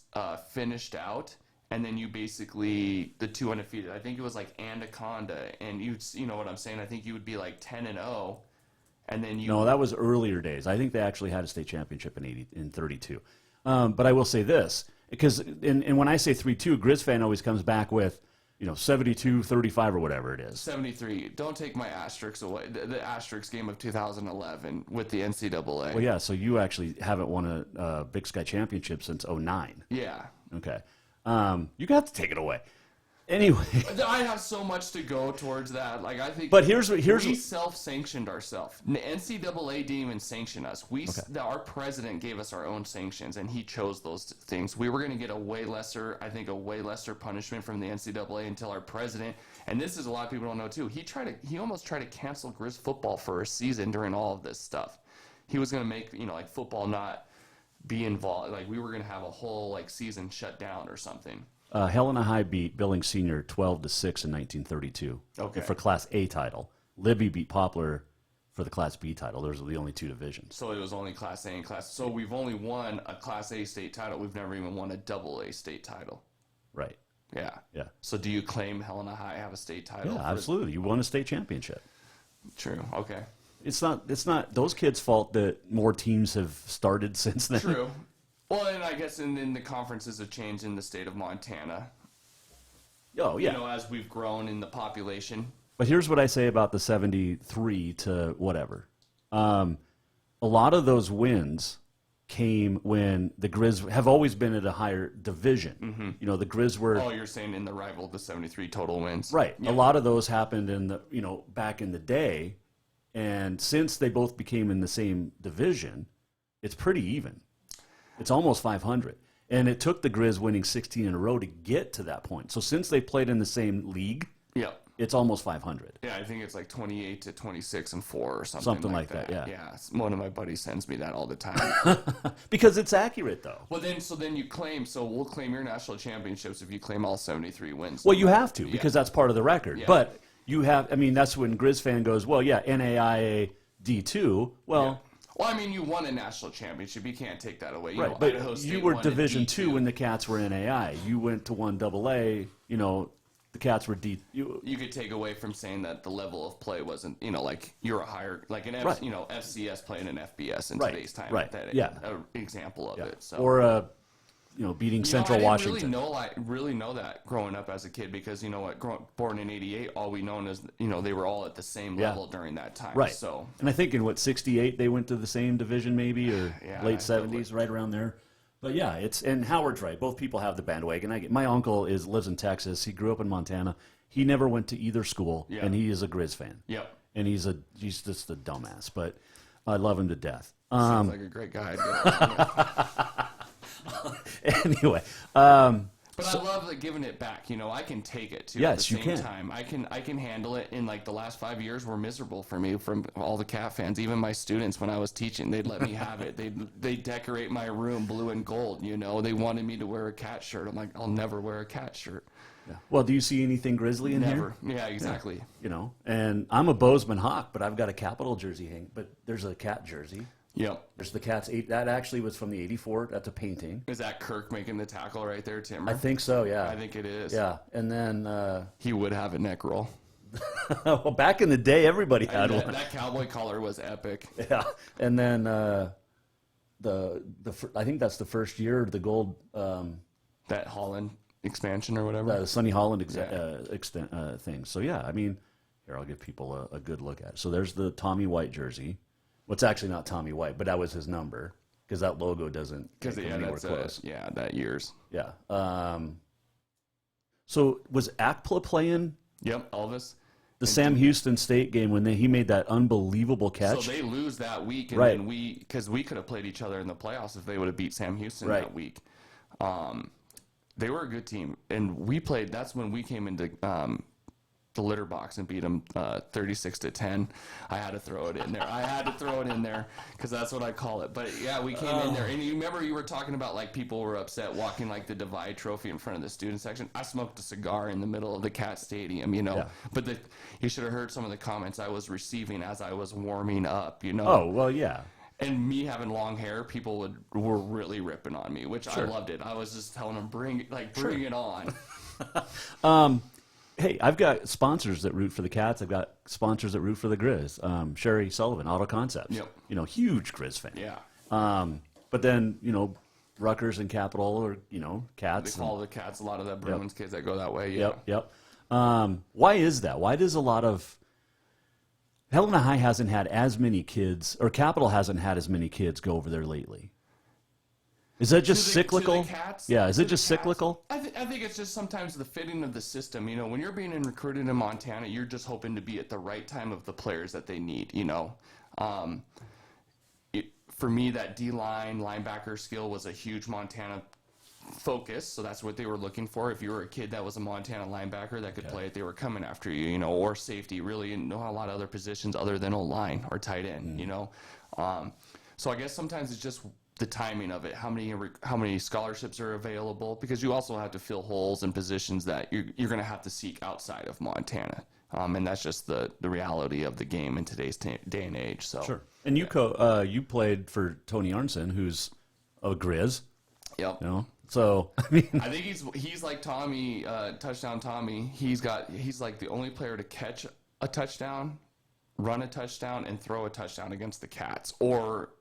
finished out, and then you basically, the 2 undefeated. I think it was like Anaconda, and you know what I'm saying? I think you would be like 10-0, and then you... No, that was earlier days. I think they actually had a state championship in 32. But I will say this, because when I say 3-2, Grizz fan always comes back with, 72, 35 or whatever it is. 73. Don't take my asterisks away. The asterisk game of 2011 with the NCAA. Well, yeah, so you actually haven't won a Big Sky championship since 2009. Yeah. Okay. You got to take it away. Anyway, I have so much to go towards that. Like I think, but here's we self-sanctioned ourselves. The NCAA didn't even sanction us. Our president gave us our own sanctions, and he chose those things. We were going to get a way lesser punishment from the NCAA until our president. And this is a lot of people don't know too. He almost tried to cancel Grizz football for a season during all of this stuff. He was going to make like football not be involved. Like we were going to have a whole like season shut down or something. Helena High beat Billings Senior 12-6 in 1932 for Class A title. Libby beat Poplar for the Class B title. Those were the only two divisions. So it was only Class A and Class. So we've only won a Class A state title. We've never even won a Double A state title. Right. Yeah. Yeah. So do you claim Helena High have a state title? Yeah, absolutely. You won a state championship. True. Okay. It's not those kids' fault that more teams have started since then. True. Well, and I guess in the conferences have changed in the state of Montana. Oh, yeah. You know, as we've grown in the population. But here's what I say about the 73 to whatever. A lot of those wins came when the Grizz have always been at a higher division. Mm-hmm. You know, the Grizz were... Oh, you're saying in the rival, the 73 total wins. Right. Yeah. A lot of those happened in the, back in the day. And since they both became in the same division, it's pretty even. It's almost 500. And it took the Grizz winning 16 in a row to get to that point. So since they played in the same league, it's almost 500. Yeah, I think it's like 28 to 26 and 4 or something. Something like that, yeah. Yeah, one of my buddies sends me that all the time. Because it's accurate, though. Well, then you claim, so we'll claim your national championships if you claim all 73 wins. Well, you have to, because that's part of the record. Yeah. But you have, that's when Grizz fan goes, well, yeah, NAIA D2, well... Yeah. Well, I mean, you won a national championship. You can't take that away. Right, but you were Division II when the Cats were NAI. You went to 1AA, the Cats were D. You could take away from saying that the level of play wasn't, like you're a higher, like an FCS playing an FBS in today's time. Right, that example of it. So. Or, beating Central Washington. I really know that growing up as a kid because, born in 88, all we known is, they were all at the same level during that time. Right. So. And I think in, 68, they went to the same division maybe, or late 70s, right around there. But yeah, and Howard's right. Both people have the bandwagon. My uncle lives in Texas. He grew up in Montana. He never went to either school, and he is a Grizz fan. Yep. And he's just a dumbass, but I love him to death. Sounds like a great guy. Anyway, but I love giving it back. I can take it too. Yes, at the same time. I can handle it. In the last 5 years were miserable for me from all the Cat fans. Even my students, when I was teaching, they'd let me have it. They decorate my room blue and gold. They wanted me to wear a Cat shirt. I'm like, I'll never wear a Cat shirt. Yeah. Well, do you see anything Grizzly in Never. here? Yeah, exactly. Yeah. And I'm a Bozeman Hawk, but I've got a Capital jersey hang. But there's a Cat jersey. Yep. There's the Cats 8. That actually was from the 84. That's a painting. Is that Kirk making the tackle right there, Timmer? I think so, yeah. I think it is. Yeah. And then... he would have a neck roll. Well, back in the day, everybody had one. That cowboy collar was epic. Yeah. And then I think that's the first year the gold... that Holland expansion or whatever? The Sonny Holland thing. So, yeah, here, I'll give people a good look at it. So there's the Tommy White jersey. Well, it's actually not Tommy White, but that was his number because that logo doesn't come anywhere close. That year's. Yeah. So was Akpla playing? Yep, Elvis. The Sam Houston State game when he made that unbelievable catch. So they lose that week, and then because we could have played each other in the playoffs if they would have beat Sam Houston that week. They were a good team, and we played. That's when we came into the litter box and beat them 36-10. I had to throw it in there. Because that's what I call it. But yeah, we came in there, and you remember you were talking about people were upset walking the Divide Trophy in front of the student section. I smoked a cigar in the middle of the Cat Stadium, But you should have heard some of the comments I was receiving as I was warming up, Oh well, yeah. And me having long hair, people were really ripping on me, which I loved it. I was just telling them, bring it on. Hey, I've got sponsors that root for the Cats. I've got sponsors that root for the Grizz. Sherry Sullivan, Auto Concepts. Yep. Huge Grizz fan. Yeah. But then, Rutgers and Capital or, Cats. They follow the Cats, a lot of the Bruins kids that go that way. Yeah. Yep. Why is that? Why does a lot of... Helena High hasn't had as many kids, or Capital hasn't had as many kids go over there lately. Is that just cyclical? To the Cats, yeah, is it just Cats. cyclical? I think it's just sometimes the fitting of the system. You know, when you're being recruited in Montana, you're just hoping to be at the right time of the players that they need, you know. For me, that D-line linebacker skill was a huge Montana focus, so that's what they were looking for. If you were a kid that was a Montana linebacker that could play it, they were coming after you, you know, or safety, really, and not a lot of other positions other than O-line or tight end, you know. So I guess sometimes it's just the timing of it, how many scholarships are available, because you also have to fill holes in positions that you're going to have to seek outside of Montana. And that's just the reality of the game in today's day and age. So sure. And you you played for Tony Arnson, who's a Grizz. Yep. You know? So I mean, I think he's like Tommy, touchdown Tommy. He's like the only player to catch a touchdown, run a touchdown, and throw a touchdown against the Cats, or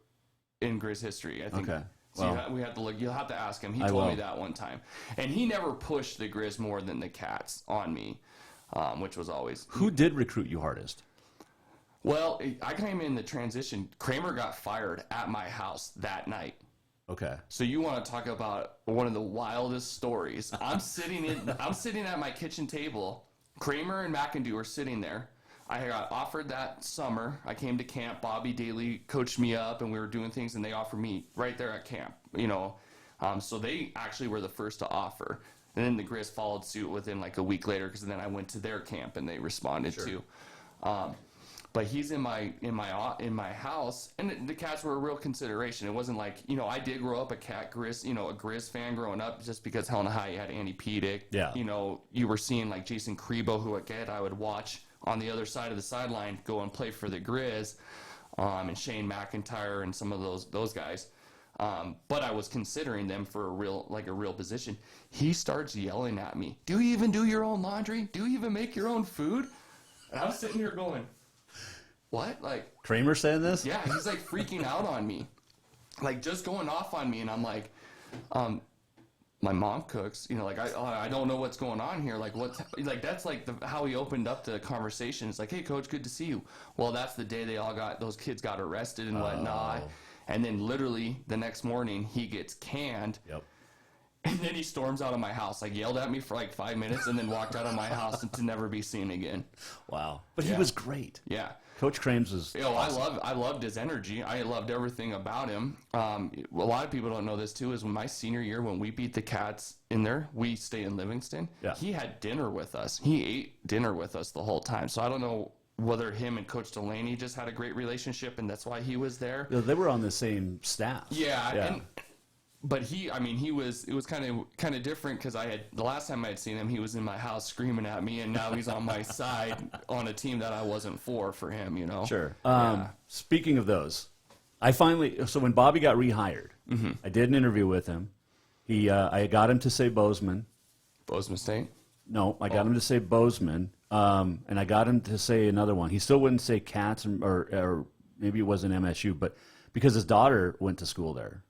in Grizz history, I think. Okay. So well, we have to look. You'll have to ask him. He told me that one time, and he never pushed the Grizz more than the Cats on me, which was always. Who did recruit you hardest? Well, I came in the transition. Kramer got fired at my house that night. Okay. So you want to talk about one of the wildest stories? I'm sitting at my kitchen table. Kramer and McIndoe are sitting there. I got offered that summer. I came to camp. Bobby Daly coached me up, and we were doing things, and they offered me right there at camp. You know, so they actually were the first to offer, and then the Grizz followed suit within like a week later, because then I went to their camp and they responded too. But he's in my house, and the Cats were a real consideration. It wasn't like, you know, I did grow up a Grizz fan growing up, just because Helena High had Andy Pedic. Yeah. You know, you were seeing like Jason Crebo, who again I would watch on the other side of the sideline go and play for the Grizz, and Shane McIntyre and some of those guys. But I was considering them for a real position. He starts yelling at me, "Do you even do your own laundry? Do you even make your own food?" And I'm sitting here going, what? Like, Kramer saying this? Yeah, he's like freaking out on me, like just going off on me, and I'm like, my mom cooks, you know, like I don't know what's going on here, like what's like that's like how he opened up the conversation. It's like, hey coach, good to see you. Well, that's the day those kids got arrested and whatnot, and then literally the next morning he gets canned. Yep. And then he storms out of my house, like yelled at me for like 5 minutes, and then walked out of my house and to never be seen again. Wow. But he was great. Yeah. Coach Krames was awesome. I loved his energy. I loved everything about him. A lot of people don't know this too, is when my senior year, when we beat the Cats in there, we stayed in Livingston. Yeah. He had dinner with us. He ate dinner with us the whole time. So I don't know whether him and Coach Delaney just had a great relationship and that's why he was there. Yeah, they were on the same staff. Yeah. But it was kind of different, because the last time I had seen him, he was in my house screaming at me, and now he's on my side on a team that I wasn't for him, you know. Sure. Speaking of those, so when Bobby got rehired, I did an interview with him. I got him to say Bozeman. Bozeman State? No, I got him to say Bozeman, and I got him to say another one. He still wouldn't say Cats, or maybe it wasn't MSU, but because his daughter went to school there.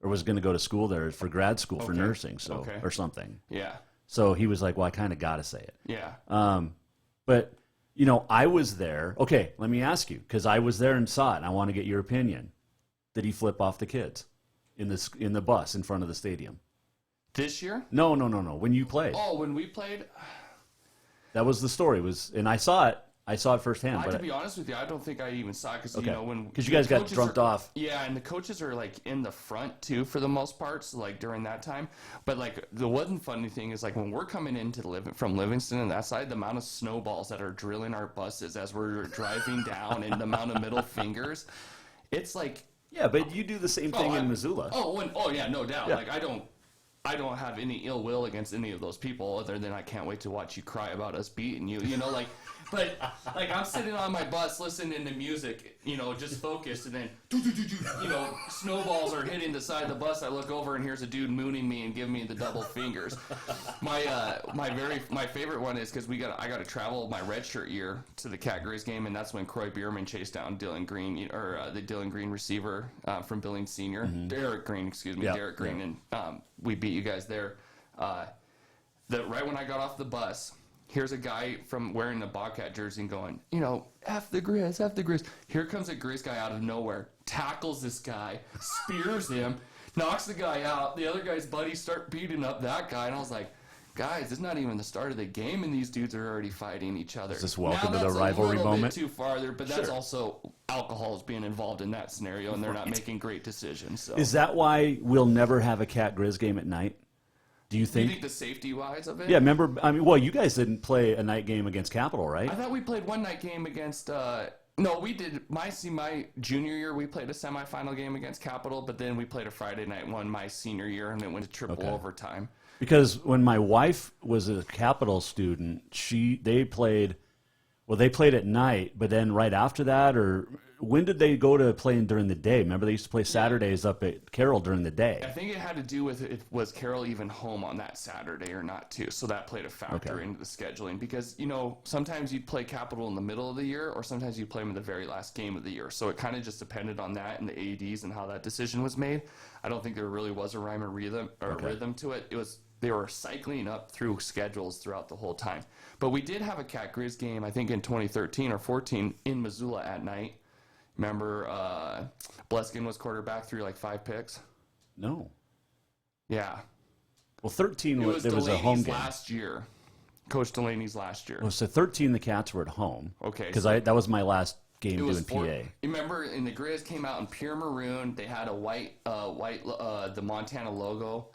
Or was going to go to school there for grad school for nursing, or something. Yeah. So he was like, "Well, I kind of got to say it." Yeah. But you know, I was there. Okay, let me ask you, because I was there and saw it, and I want to get your opinion. Did he flip off the kids in the bus in front of the stadium this year? No. When you played. Oh, when we played. That was the story. And I saw it. I saw it firsthand. To be honest with you, I don't think I even saw it, because you know because you guys got drunked off. Yeah, and the coaches are like in the front too for the most part. So like during that time, but like the one funny thing is, like when we're coming into from Livingston and that side, the amount of snowballs that are drilling our buses as we're driving down, and the amount of middle fingers, it's like. Yeah, but you do the same thing in Missoula. Oh yeah, no doubt. Yeah. Like I don't have any ill will against any of those people, other than I can't wait to watch you cry about us beating you. You know, like. But like I'm sitting on my bus listening to music, you know, just focused, and then you know, snowballs are hitting the side of the bus. I look over and here's a dude mooning me and giving me the double fingers. My favorite one is because I got to travel my redshirt year to the Cat Grizz game, and that's when Croy Bierman chased down Dylan Green, or the Dylan Green receiver from Billings Senior, Derek Green, Derek Green, and we beat you guys there. Right when I got off the bus. Here's a guy from wearing a Bobcat jersey and going, you know, F the Grizz. Here comes a Grizz guy out of nowhere, tackles this guy, spears him, knocks the guy out. The other guy's buddies start beating up that guy, and I was like, guys, it's not even the start of the game, and these dudes are already fighting each other. Is this welcome now, to the rivalry moment? That's a little bit too farther, but that's also alcohol is being involved in that scenario, and they're not making great decisions. So. Is that why we'll never have a Cat Grizz game at night? Do you think? You think the safety-wise of it? Yeah, remember, I mean, well, you guys didn't play a night game against Capital, right? I thought we played one night game against, no, we did, my junior year, we played a semifinal game against Capital, but then we played a Friday night one my senior year, and it went to triple overtime. Because when my wife was a Capital student, they played at night, but then right after that, or when did they go to playing during the day? Remember, they used to play Saturdays up at Carroll during the day. I think it had to do with was Carroll even home on that Saturday or not, too. So that played a factor into the scheduling. Because, you know, sometimes you'd play Capital in the middle of the year, or sometimes you'd play them in the very last game of the year. So it kind of just depended on that and the AEDs and how that decision was made. I don't think there really was a rhyme or rhythm to it. They were cycling up through schedules throughout the whole time. But we did have a Cat Grizz game, I think in 2013 or 14 in Missoula at night. Remember, Bleskin was quarterback, threw like 5 picks? No. Yeah. Well, 13, there was a home game. Last year. Coach Delaney's last year. Well, so 13, the Cats were at home. Okay. Because that was my last game doing PA. You remember, in the Grizz came out in pure maroon. They had a white, the Montana logo.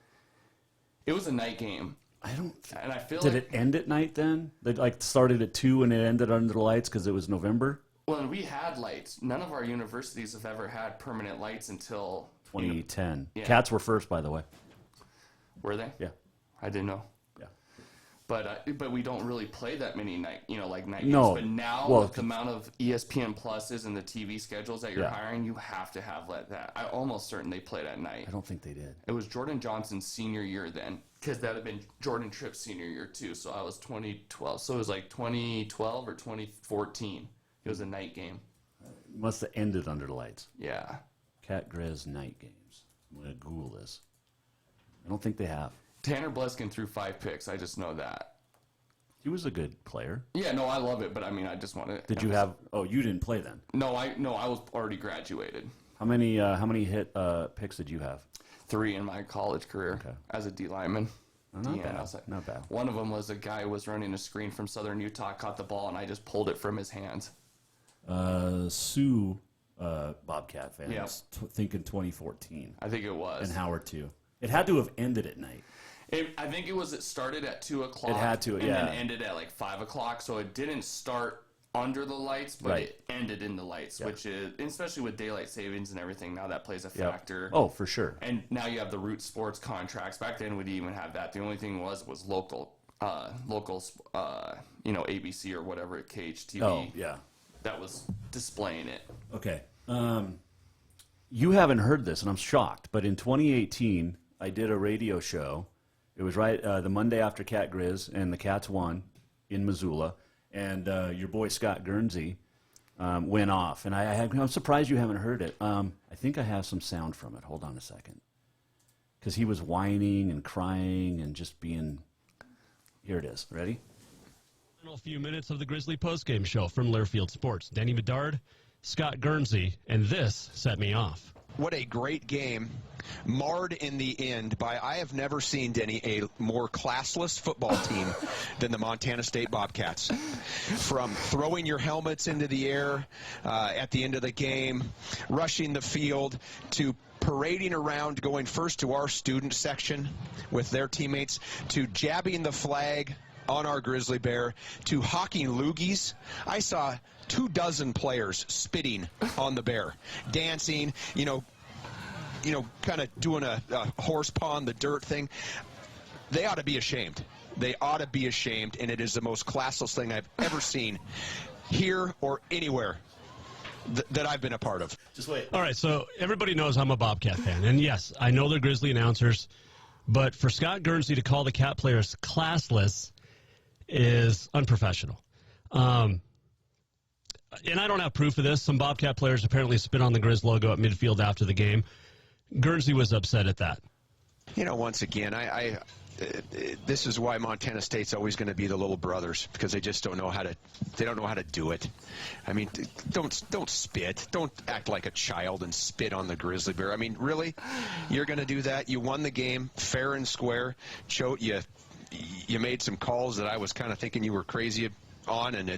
It was a night game. And I feel Did it end at night then? It started at 2 and it ended under the lights because it was November? Well, we had lights. None of our universities have ever had permanent lights until 2010. Cats were first, by the way. Were they? Yeah. I didn't know. Yeah. But we don't really play that many night games. No. But now with the amount of ESPN Pluses and the TV schedules that you're hiring, you have to have that. I'm almost certain they played at night. I don't think they did. It was Jordan Johnson's senior year then, because that had been Jordan Tripp's senior year too. So I was 2012. So it was like 2012 or 2014. It was a night game. It must have ended under the lights. Yeah. Cat Grizz night games. I'm going to Google this. I don't think they have. Tanner Bleskin threw 5 picks. I just know that. He was a good player. Yeah, no, I love it, but I mean, I just want to. Did you have? Oh, you didn't play then. No, I was already graduated. How many hit picks did you have? 3 in my college career as a D lineman. Not bad. Not bad. One of them was a guy who was running a screen from Southern Utah, caught the ball, and I just pulled it from his hands. Sue, Bobcat fan. Yeah. Thinking 2014. I think it was. And Howard too. It had to have ended at night. I think it started at 2 o'clock. It had to, and then ended at like 5 o'clock. So it didn't start under the lights, but it ended in the lights, which is, especially with daylight savings and everything, now that plays a factor. Oh, for sure. And now you have the Root Sports contracts. Back then we didn't even have that. The only thing was local, ABC or whatever, KHTV. Oh, yeah. That was displaying it. Okay. You haven't heard this, and I'm shocked, but in 2018, I did a radio show. It was the Monday after Cat Grizz, and the Cats won in Missoula, and your boy Scott Guernsey went off. And I'm surprised you haven't heard it. I think I have some sound from it. Hold on a second. Because he was whining and crying and just being... Here it is. Ready? Final few minutes of the Grizzly postgame show from Learfield Sports. Danny Bedard, Scott Guernsey, and this set me off. What a great game. Marred in the end by, I have never seen, Denny, a more classless football team than the Montana State Bobcats. From throwing your helmets into the air at the end of the game, rushing the field, to parading around, going first to our student section with their teammates, to jabbing the flag on our grizzly bear, to hawking loogies. I saw 24 players spitting on the bear, dancing, kind of doing a horse paw on the dirt thing. They ought to be ashamed. They ought to be ashamed, and it is the most classless thing I've ever seen here or anywhere that I've been a part of. Just wait. All right, so everybody knows I'm a Bobcat fan, and yes, I know they're Grizzly announcers, but for Scott Guernsey to call the Cat players classless is unprofessional. And I don't have proof of this. Some Bobcat players apparently spit on the Grizz logo at midfield after the game. Guernsey was upset at that. Once again, this is why Montana State's always going to be the little brothers, because they just don't know how to do it. I mean, don't spit. Don't act like a child and spit on the grizzly bear. I mean, really? You're going to do that? You won the game fair and square. You made some calls that I was kind of thinking you were crazy on, and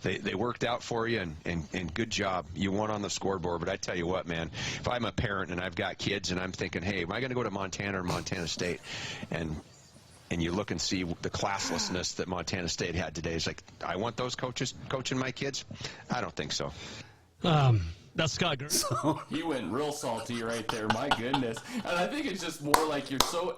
they worked out for you, and good job. You won on the scoreboard. But I tell you what, man, if I'm a parent and I've got kids and I'm thinking, hey, am I going to go to Montana or Montana State? And you look and see the classlessness that Montana State had today. It's like, I want those coaches coaching my kids? I don't think so. That's Scott Grizz. He went real salty right there. My goodness. And I think it's just more like you're so...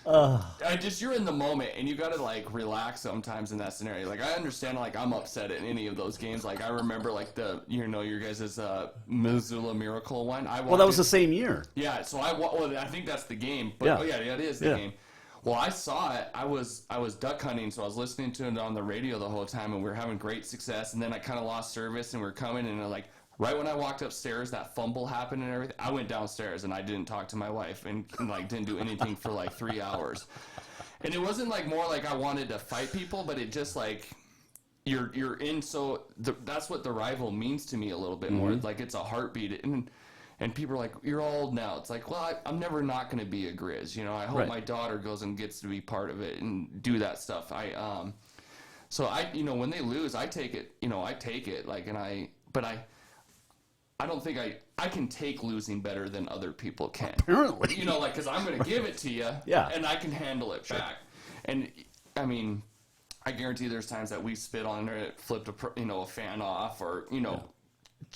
you're in the moment, and you gotta like relax sometimes in that scenario. Like, I understand, like, I'm upset at any of those games. Like, I remember like your guys' Missoula Miracle one. Well, that was the same year. Yeah, so I think that's the game. But yeah, it is the game. Well, I saw it. I was duck hunting, so I was listening to it on the radio the whole time, and we were having great success. And then I kind of lost service, and we were coming, and like, right when I walked upstairs, that fumble happened and everything. I went downstairs and I didn't talk to my wife and like didn't do anything for like 3 hours. And it wasn't like more like I wanted to fight people, but it just like you're in. So that's what the rival means to me a little bit more. Like, it's a heartbeat. And people are like, you're old now. It's like, well, I'm never not going to be a Grizz. You know, I hope my daughter goes and gets to be part of it and do that stuff. So when they lose, I take it. I take it. Like, but I don't think I can take losing better than other people can. Apparently. Because I'm going to give it to you, and I can handle it back. And, I mean, I guarantee there's times that we spit on it, flipped a fan off, or,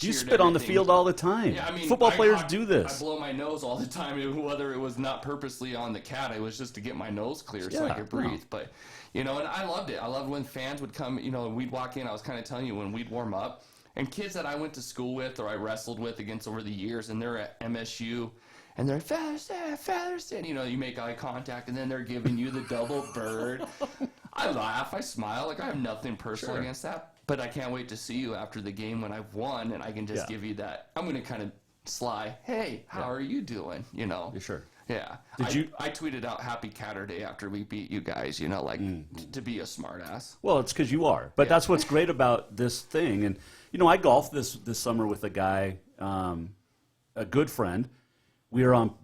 You spit on the field all the time. Yeah, I mean, football players do this. I blow my nose all the time, whether it was not purposely on the cat, it was just to get my nose clear so I could breathe. But, and I loved it. I loved when fans would come, and we'd walk in. I was kind of telling you, when we'd warm up, and kids that I went to school with or I wrestled with against over the years, and they're at MSU, and they're Featherston, you make eye contact, and then they're giving you the double bird. I laugh, I smile, like I have nothing personal against that, but I can't wait to see you after the game when I've won, and I can just give you that. I'm going to kind of sly, hey, how are you doing? Sure. Yeah. I tweeted out Happy Catterday after we beat you guys, to be a smartass. Well, it's because you are. But that's what's great about this thing. And, I golfed this summer with a guy, a good friend. We are on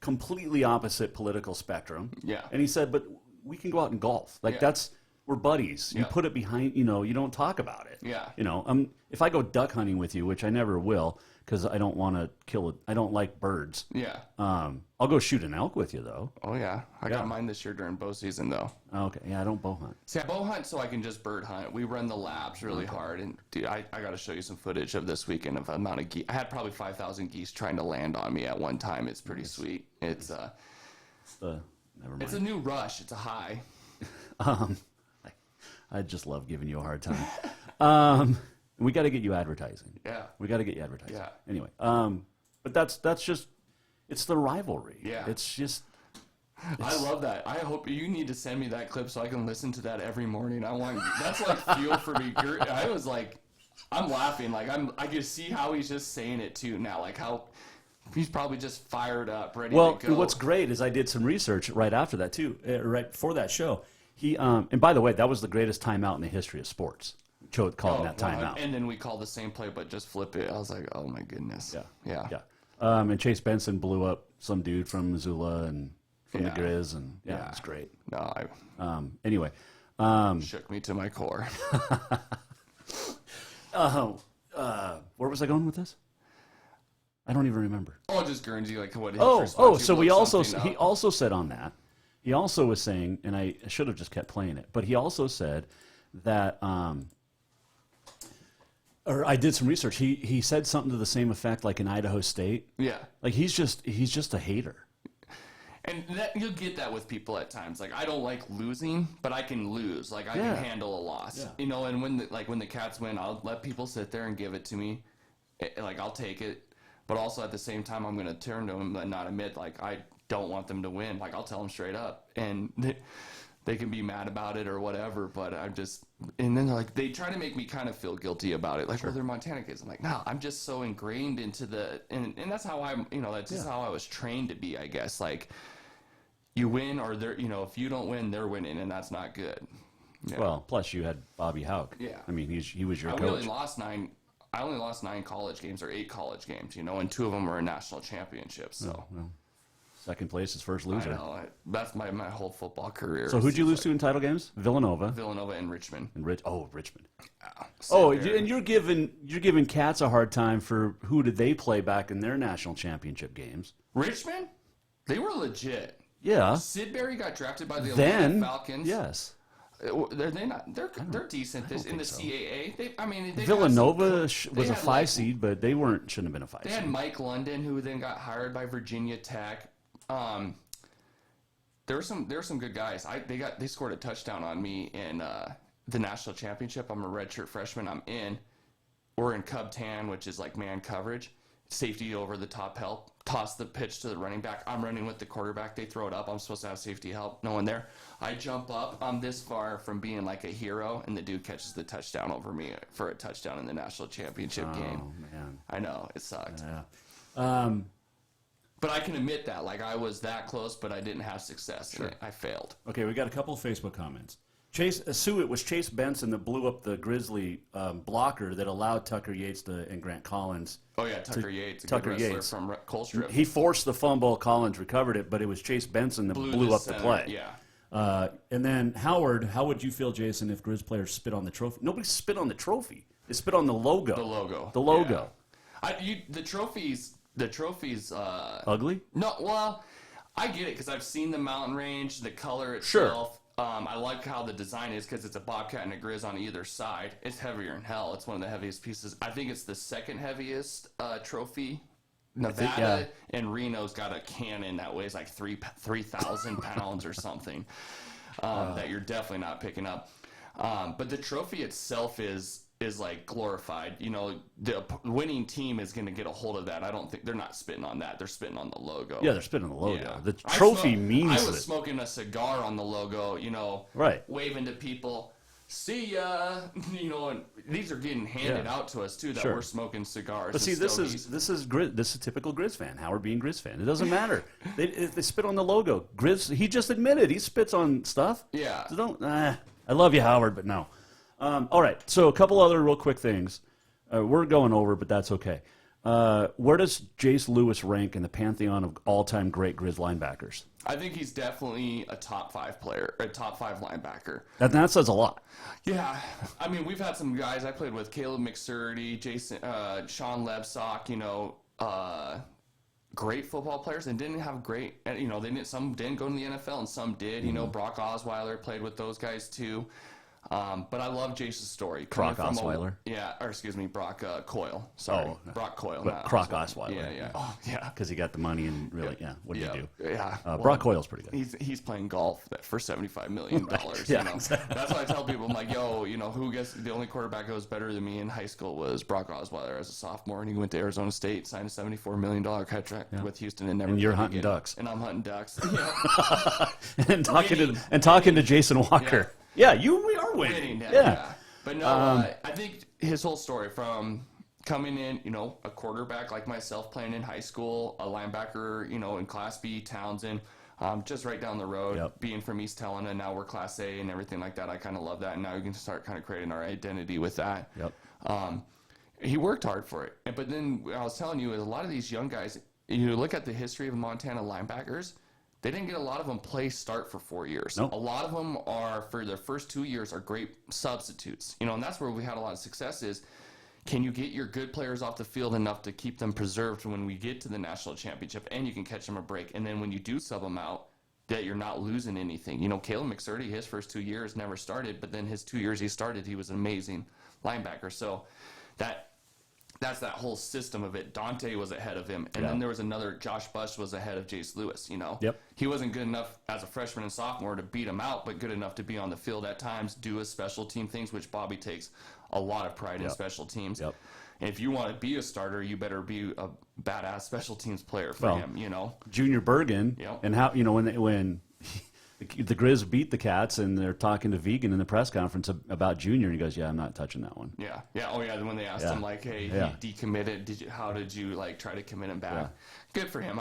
completely opposite political spectrum. Yeah. And he said, but we can go out and golf. Like, we're buddies. You put it behind, you don't talk about it. Yeah. If I go duck hunting with you, which I never will, because I don't want to kill it. I don't like birds. Yeah. I'll go shoot an elk with you, though. Oh, yeah. I got mine this year during bow season, though. Okay. Yeah, I don't bow hunt. See, I bow hunt so I can just bird hunt. We run the labs really hard. And, dude, I got to show you some footage of this weekend of the amount of geese. I had probably 5,000 geese trying to land on me at one time. It's pretty sweet. It's never mind. It's a new rush. It's a high. I just love giving you a hard time. We got to get you advertising. Yeah. We got to get you advertising. Yeah. Anyway, but that's just, it's the rivalry. Yeah. It's just. I love that. I hope you need to send me that clip so I can listen to that every morning. That's like fuel for me. I was like, I'm laughing. Like I can see how he's just saying it too now. Like how he's probably just fired up, ready to go. Well, what's great is I did some research right after that too, right before that show. He and by the way, that was the greatest timeout in the history of sports. Calling that timeout. And then we called the same play, but just flip it. I was like, oh my goodness. Yeah. And Chase Benson blew up some dude from Missoula and from the Grizz, and it was great. No, anyway, shook me to my core. Where was I going with this? I don't even remember. Oh, just Guernsey, like what? So he also said on that. He also was saying, and I should have just kept playing it, but he also said that. Or I did some research. He said something to the same effect, like in Idaho State. Yeah. Like he's just a hater. And you'll get that with people at times. Like I don't like losing, but I can lose. Like I can handle a loss. Yeah. And when the Cats win, I'll let people sit there and give it to me. Like I'll take it, but also at the same time I'm going to turn to them and not admit like I don't want them to win. Like I'll tell them straight up, and they can be mad about it or whatever, but I'm just, and then like they try to make me kind of feel guilty about it, like they're Montana kids. I'm like, no, I'm just so ingrained into and that's how I'm, that's just how I was trained to be, I guess. Like you win or they're, if you don't win, they're winning, and that's not good. Yeah. Well, plus you had Bobby Houck. Yeah. I mean, he was your I coach. only lost 9 college games or 8 college games, and 2 of them were national championships. So Well, second place is first loser. I know. That's my whole football career. So who'd you lose to in title games? Villanova and Richmond. Richmond. And you're giving Cats a hard time for who did they play back in their national championship games? Richmond? They were legit. Yeah. Sidbury got drafted by the Atlanta Falcons. Yes. They're not. They're decent in the so. CAA. They Villanova was a 5 seed, but they shouldn't have been a 5 seed. They had Mike London, who then got hired by Virginia Tech. There were some good guys. They scored a touchdown on me in the national championship. I'm a redshirt freshman. We're in Cub Tan, which is like man coverage. Safety over the top help. Toss the pitch to the running back. I'm running with the quarterback. They throw it up. I'm supposed to have safety help. No one there. I jump up. I'm this far from being like a hero, and the dude catches the touchdown over me for a touchdown in the national championship game. Oh, man. I know. It sucked. Yeah. But I can admit that. Like, I was that close, but I didn't have success. Sure. I failed. Okay, we got a couple of Facebook comments. Sue, it was Chase Benson that blew up the Grizzly blocker that allowed Tucker Yates and Grant Collins. Oh, yeah, Tucker Yates, a good wrestler from Colstrip. He forced the fumble. Collins recovered it, but it was Chase Benson that blew up the play. Yeah. And then Howard, how would you feel, Jason, if Grizz players spit on the trophy? Nobody spit on the trophy. They spit on the logo. The logo. Yeah. The trophy's ugly? No, well, I get it because I've seen the mountain range, the color itself. Sure. I like how the design is because it's a Bobcat and a Grizz on either side. It's heavier than hell. It's one of the heaviest pieces. I think it's the second heaviest trophy. Nevada and Reno's got a cannon that weighs like 3,000 pounds or something that you're definitely not picking up. But the trophy itself is like glorified. The winning team is going to get a hold of that. I don't think they're not spitting on that. They're spitting on the logo. Yeah, they're spitting on the logo. Yeah. The trophy means it. I was smoking a cigar on the logo, right, waving to people. See ya, and these are getting handed out to us too. That we're smoking cigars. But see, this is a typical Grizz fan. Howard being Grizz fan, it doesn't matter. They spit on the logo. Grizz, he just admitted he spits on stuff. Yeah. So I love you, Howard, but no. All right, so a couple other real quick things. We're going over, but that's okay. Where does Jace Lewis rank in the pantheon of all-time great Grizz linebackers? I think he's definitely a top 5 player, a top 5 linebacker. That says a lot. Yeah, I mean, we've had some guys I played with: Caleb McSurdy, Jason, Sean Lebsock. Great football players, and didn't have great. Some didn't go to the NFL, and some did. Brock Osweiler played with those guys too. But I love Jace's story. Brock Osweiler? Brock Coyle. Sorry. Oh. Brock Coyle. But Croc Osweiler. Yeah. Oh, yeah. Because he got the money and really, what do you do? Yeah. Brock Coyle's pretty good. He's playing golf for $75 million. Exactly. That's why I tell people, I'm like, who gets the only quarterback that was better than me in high school was Brock Osweiler as a sophomore, and he went to Arizona State, signed a $74 million contract with Houston, and never. And you're hunting ducks. And I'm hunting ducks. and talking to Jason Walker. Yeah, we are winning. Yeah. But no, I think his whole story from coming in, a quarterback like myself playing in high school, a linebacker, in Class B, Townsend, just right down the road, being from East Helena, now we're Class A and everything like that. I kind of love that, and now we can start kind of creating our identity with that. Yep. He worked hard for it. But then I was telling you, a lot of these young guys, you look at the history of Montana linebackers, they didn't get a lot of them start for 4 years. Nope. A lot of them are, for their first 2 years, are great substitutes. And that's where we had a lot of success is, can you get your good players off the field enough to keep them preserved when we get to the national championship, and you can catch them a break. And then when you do sub them out, that you're not losing anything. Caleb McSurdy, his first 2 years never started, but then his 2 years he started, he was an amazing linebacker. So that's that whole system of it. Dante was ahead of him. And then there was another, Josh Bush was ahead of Jace Lewis, Yep. He wasn't good enough as a freshman and sophomore to beat him out, but good enough to be on the field at times, do his special team things, which Bobby takes a lot of pride in special teams. Yep. And if you want to be a starter, you better be a badass special teams player for him, Junior Bergen, and how, when the Grizz beat the Cats, and they're talking to Vegan in the press conference about Junior, and he goes, "Yeah, I'm not touching that one." Yeah. Oh yeah. When they asked him like, "Hey, he decommitted. How did you like try to commit him back?" Yeah. Good for him.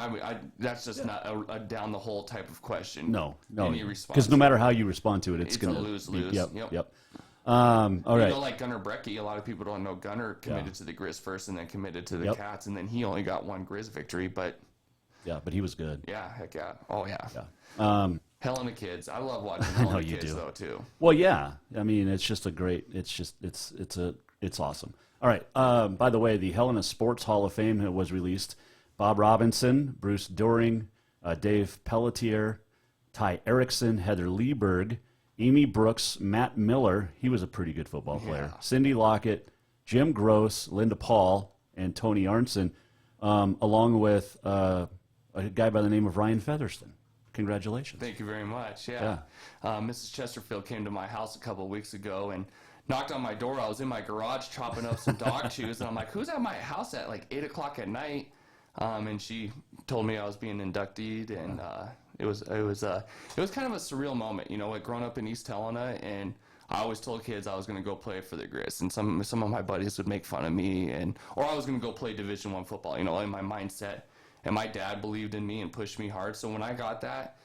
That's just not a down the hole type of question. No. Because no matter how you respond to it, it's going to lose. Yep. All right. Like Gunnar Brecky, a lot of people don't know Gunnar committed to the Grizz first and then committed to the Cats, and then he only got one Grizz victory, but he was good. Yeah, heck yeah. Oh yeah. Hell in the Kids. I love watching Hell in the Kids though too. Well, yeah. I mean, it's just a great. It's awesome. All right. By the way, the Helena Sports Hall of Fame was released. Bob Robinson, Bruce Doring, Dave Pelletier, Ty Erickson, Heather Lieberg, Amy Brooks, Matt Miller. He was a pretty good football player. Cindy Lockett, Jim Gross, Linda Paul, and Tony Arnson, along with a guy by the name of Ryan Fetherston. Congratulations. Thank you very much. Yeah. Mrs. Chesterfield came to my house a couple of weeks ago and knocked on my door. I was in my garage chopping up some dog chews, and I'm like, "Who's at my house at like 8 o'clock at night?" And she told me I was being inducted, and it was kind of a surreal moment, like growing up in East Helena, and I always told kids I was going to go play for the Grizz, and some of my buddies would make fun of me, or I was going to go play Division I football, in my mindset. And my dad believed in me and pushed me hard. So when I got that,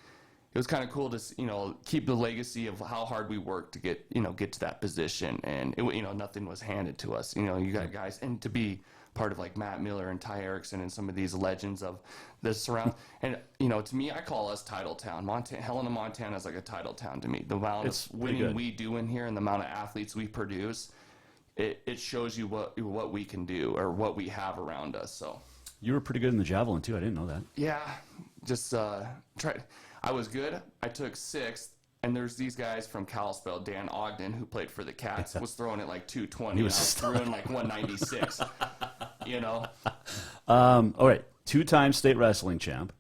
it was kind of cool to keep the legacy of how hard we worked to get to that position, and nothing was handed to us. You got guys, and to be part of like Matt Miller and Ty Erickson and some of these legends of this surround. And to me, I call us title town. Helena, Montana is like a title town to me. The amount of winning we do in here and the amount of athletes we produce, it shows you what we can do or what we have around us. So you were pretty good in the javelin too. I didn't know that. Yeah, just tried. I was good. I took 6th. And there's these guys from Kalispell, Dan Ogden, who played for the Cats, was throwing it like 220. He was throwing like 196. All right. 2-time state wrestling champ.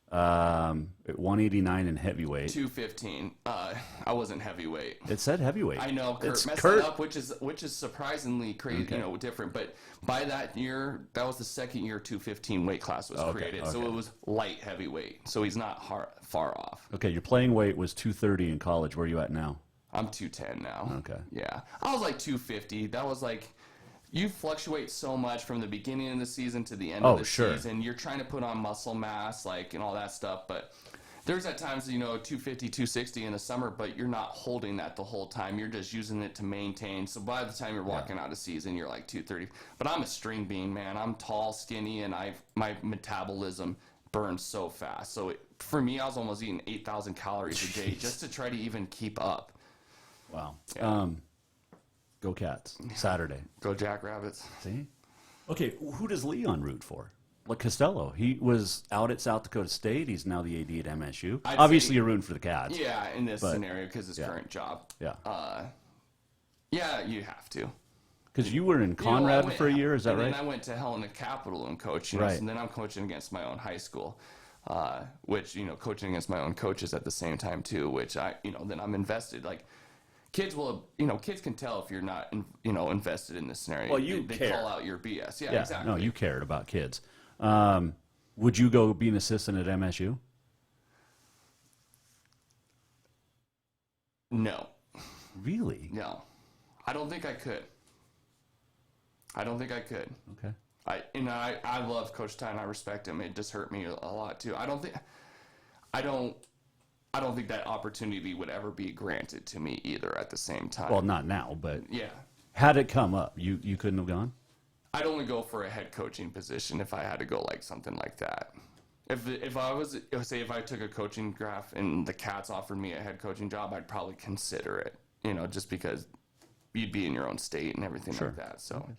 At 189 in heavyweight. 215. I wasn't heavyweight. It said heavyweight. I know. Kurt messed that up, which is surprisingly crazy, different. But by that year, that was the second year 215 weight class was created. Okay. So it was light heavyweight. So he's not far off. Okay, your playing weight was 230 in college. Where are you at now? I'm 210 now. Okay. Yeah. I was like 250. That was like, you fluctuate so much from the beginning of the season to the end of the season. You're trying to put on muscle mass, and all that stuff. But there's at times, 250, 260 in the summer, but you're not holding that the whole time. You're just using it to maintain. So by the time you're walking out of season, you're like 230. But I'm a string bean, man. I'm tall, skinny, and my metabolism burns so fast. So for me, I was almost eating 8,000 calories a day just to try to even keep up. Wow. Yeah. Go Cats. Saturday. Go Jackrabbits. See? Okay, who does Leon root for? Like Costello. He was out at South Dakota State. He's now the AD at MSU. Obviously, you're rooting for the Cats. Yeah, in this scenario, because his current job. Yeah. Yeah, you have to. Because you were in Conrad for a year, is that right? And then I went to Helena Capital and coached. Right. And then I'm coaching against my own high school, which, coaching against my own coaches at the same time, too, which then I'm invested. Kids kids can tell if you're not, invested in this scenario. Well, they call out your BS. Yeah, exactly. No, you cared about kids. Would you go be an assistant at MSU? No. Really? No. I don't think I could. Okay. I love Coach Ty and I respect him. It just hurt me a lot too. I don't think that opportunity would ever be granted to me either at the same time. Well, not now, but yeah. Had it come up, you couldn't have gone? I'd only go for a head coaching position if I had to go something like that. If I took a coaching graph and the Cats offered me a head coaching job, I'd probably consider it, just because you'd be in your own state and everything like that. So,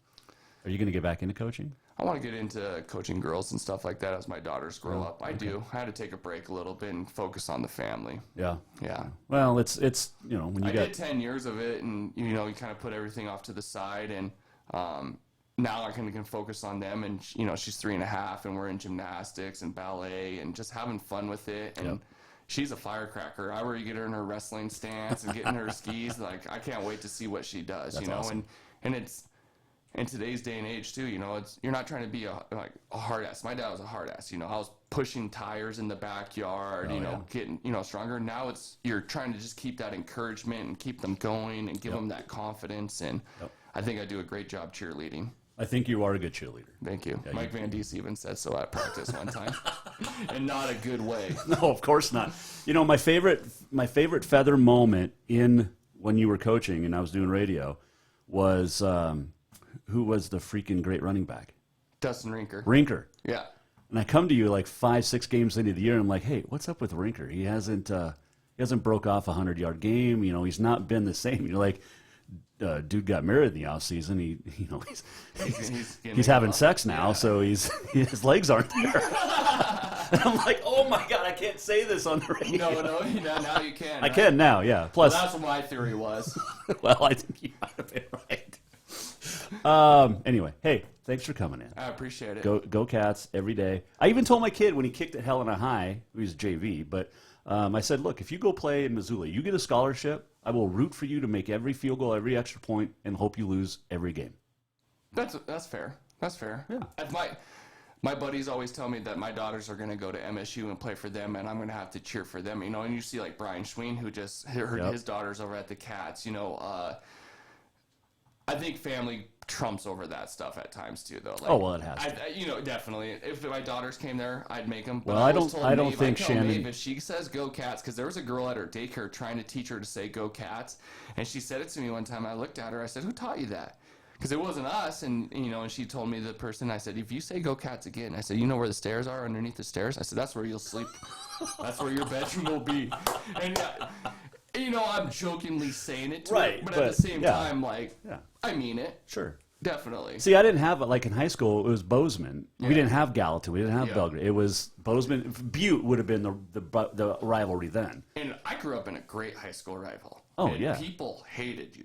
are you going to get back into coaching? I want to get into coaching girls and stuff like that as my daughters grow up. I do. I had to take a break a little bit and focus on the family. Yeah. Yeah. Well, it's when you did 10 years of it, and you kind of put everything off to the side, and now I can focus on them. And she's 3.5, and we're in gymnastics and ballet and just having fun with it. And she's a firecracker. I already get her in her wrestling stance and getting her skis. I can't wait to see what she does. That's awesome. And it's. in today's day and age too, you're not trying to be a hard ass. My dad was a hard ass. I was pushing tires in the backyard, getting, stronger. Now you're trying to just keep that encouragement and keep them going and give them that confidence. And I think I do a great job cheerleading. I think you are a good cheerleader. Thank you. Yeah, Mike Van Dies even said so at practice one time, and not a good way. No, of course not. My favorite Feather moment when you were coaching and I was doing radio was who was the freaking great running back? Dustin Rinker. Rinker. Yeah. And I come to you like 5-6 games into the year, and I'm like, hey, what's up with Rinker? He hasn't broke off a 100-yard game. He's not been the same. You're like, dude got married in the off season. He's having sex now, so his legs aren't there. And I'm like, oh my God, I can't say this on the radio. No, now you can. I can now, yeah. Plus, that's what my theory was. Well, I think you might have been right. Anyway, hey, thanks for coming in. I appreciate it. Go Cats every day. I even told my kid when he kicked at Helena High, he was JV, but I said, look, if you go play in Missoula, you get a scholarship, I will root for you to make every field goal, every extra point, and hope you lose every game. That's fair. That's fair. Yeah. My buddies always tell me that my daughters are going to go to MSU and play for them, and I'm going to have to cheer for them. And you see like Brian Schween, who just heard his daughters over at the Cats. I think family trumps over that stuff at times too, though. Like, it has to. Definitely. If my daughters came there, I'd make them. Well, I don't think Shannon. Maeve, if she says "Go Cats," because there was a girl at her daycare trying to teach her to say "Go Cats," and she said it to me one time. I looked at her. I said, "Who taught you that?" Because it wasn't us, and and she told me the person. I said, "If you say "Go Cats" again," I said, "You know where the stairs are underneath the stairs?" I said, "That's where you'll sleep. That's where your bedroom will be." And I'm jokingly saying it to her, but at the same time, I mean it. Sure. Definitely. See, I didn't have it like in high school. It was Bozeman. We didn't have Gallatin. We didn't have Belgrade. It was Bozeman. Butte would have been the rivalry then. And I grew up in a great high school rival. Oh, and yeah. People hated you.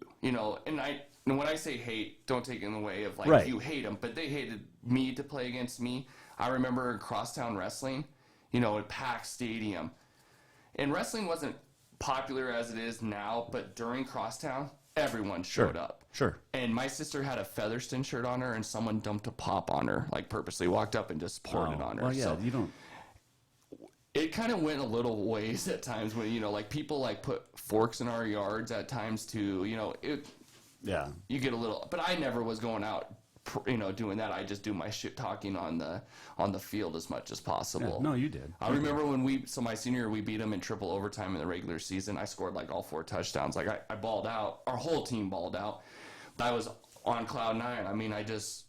And when I say hate, don't take it in the way of you hate them, but they hated me to play against me. I remember in crosstown wrestling, at packed stadium, and wrestling wasn't popular as it is now, but during crosstown, everyone showed up. Sure. And my sister had a Featherston shirt on her, and someone dumped a pop on her, purposely walked up and just poured it on her. Well, yeah, so you don't. It kind of went a little ways at times when people put forks in our yards at times too. Yeah. You get a little, but I never was going out, doing that. I just do my shit talking on the field as much as possible. Yeah, no, you did. I remember when my senior year, we beat them in triple overtime in the regular season. I scored all 4 touchdowns. I balled out. Our whole team balled out. I was on cloud 9. I mean, I just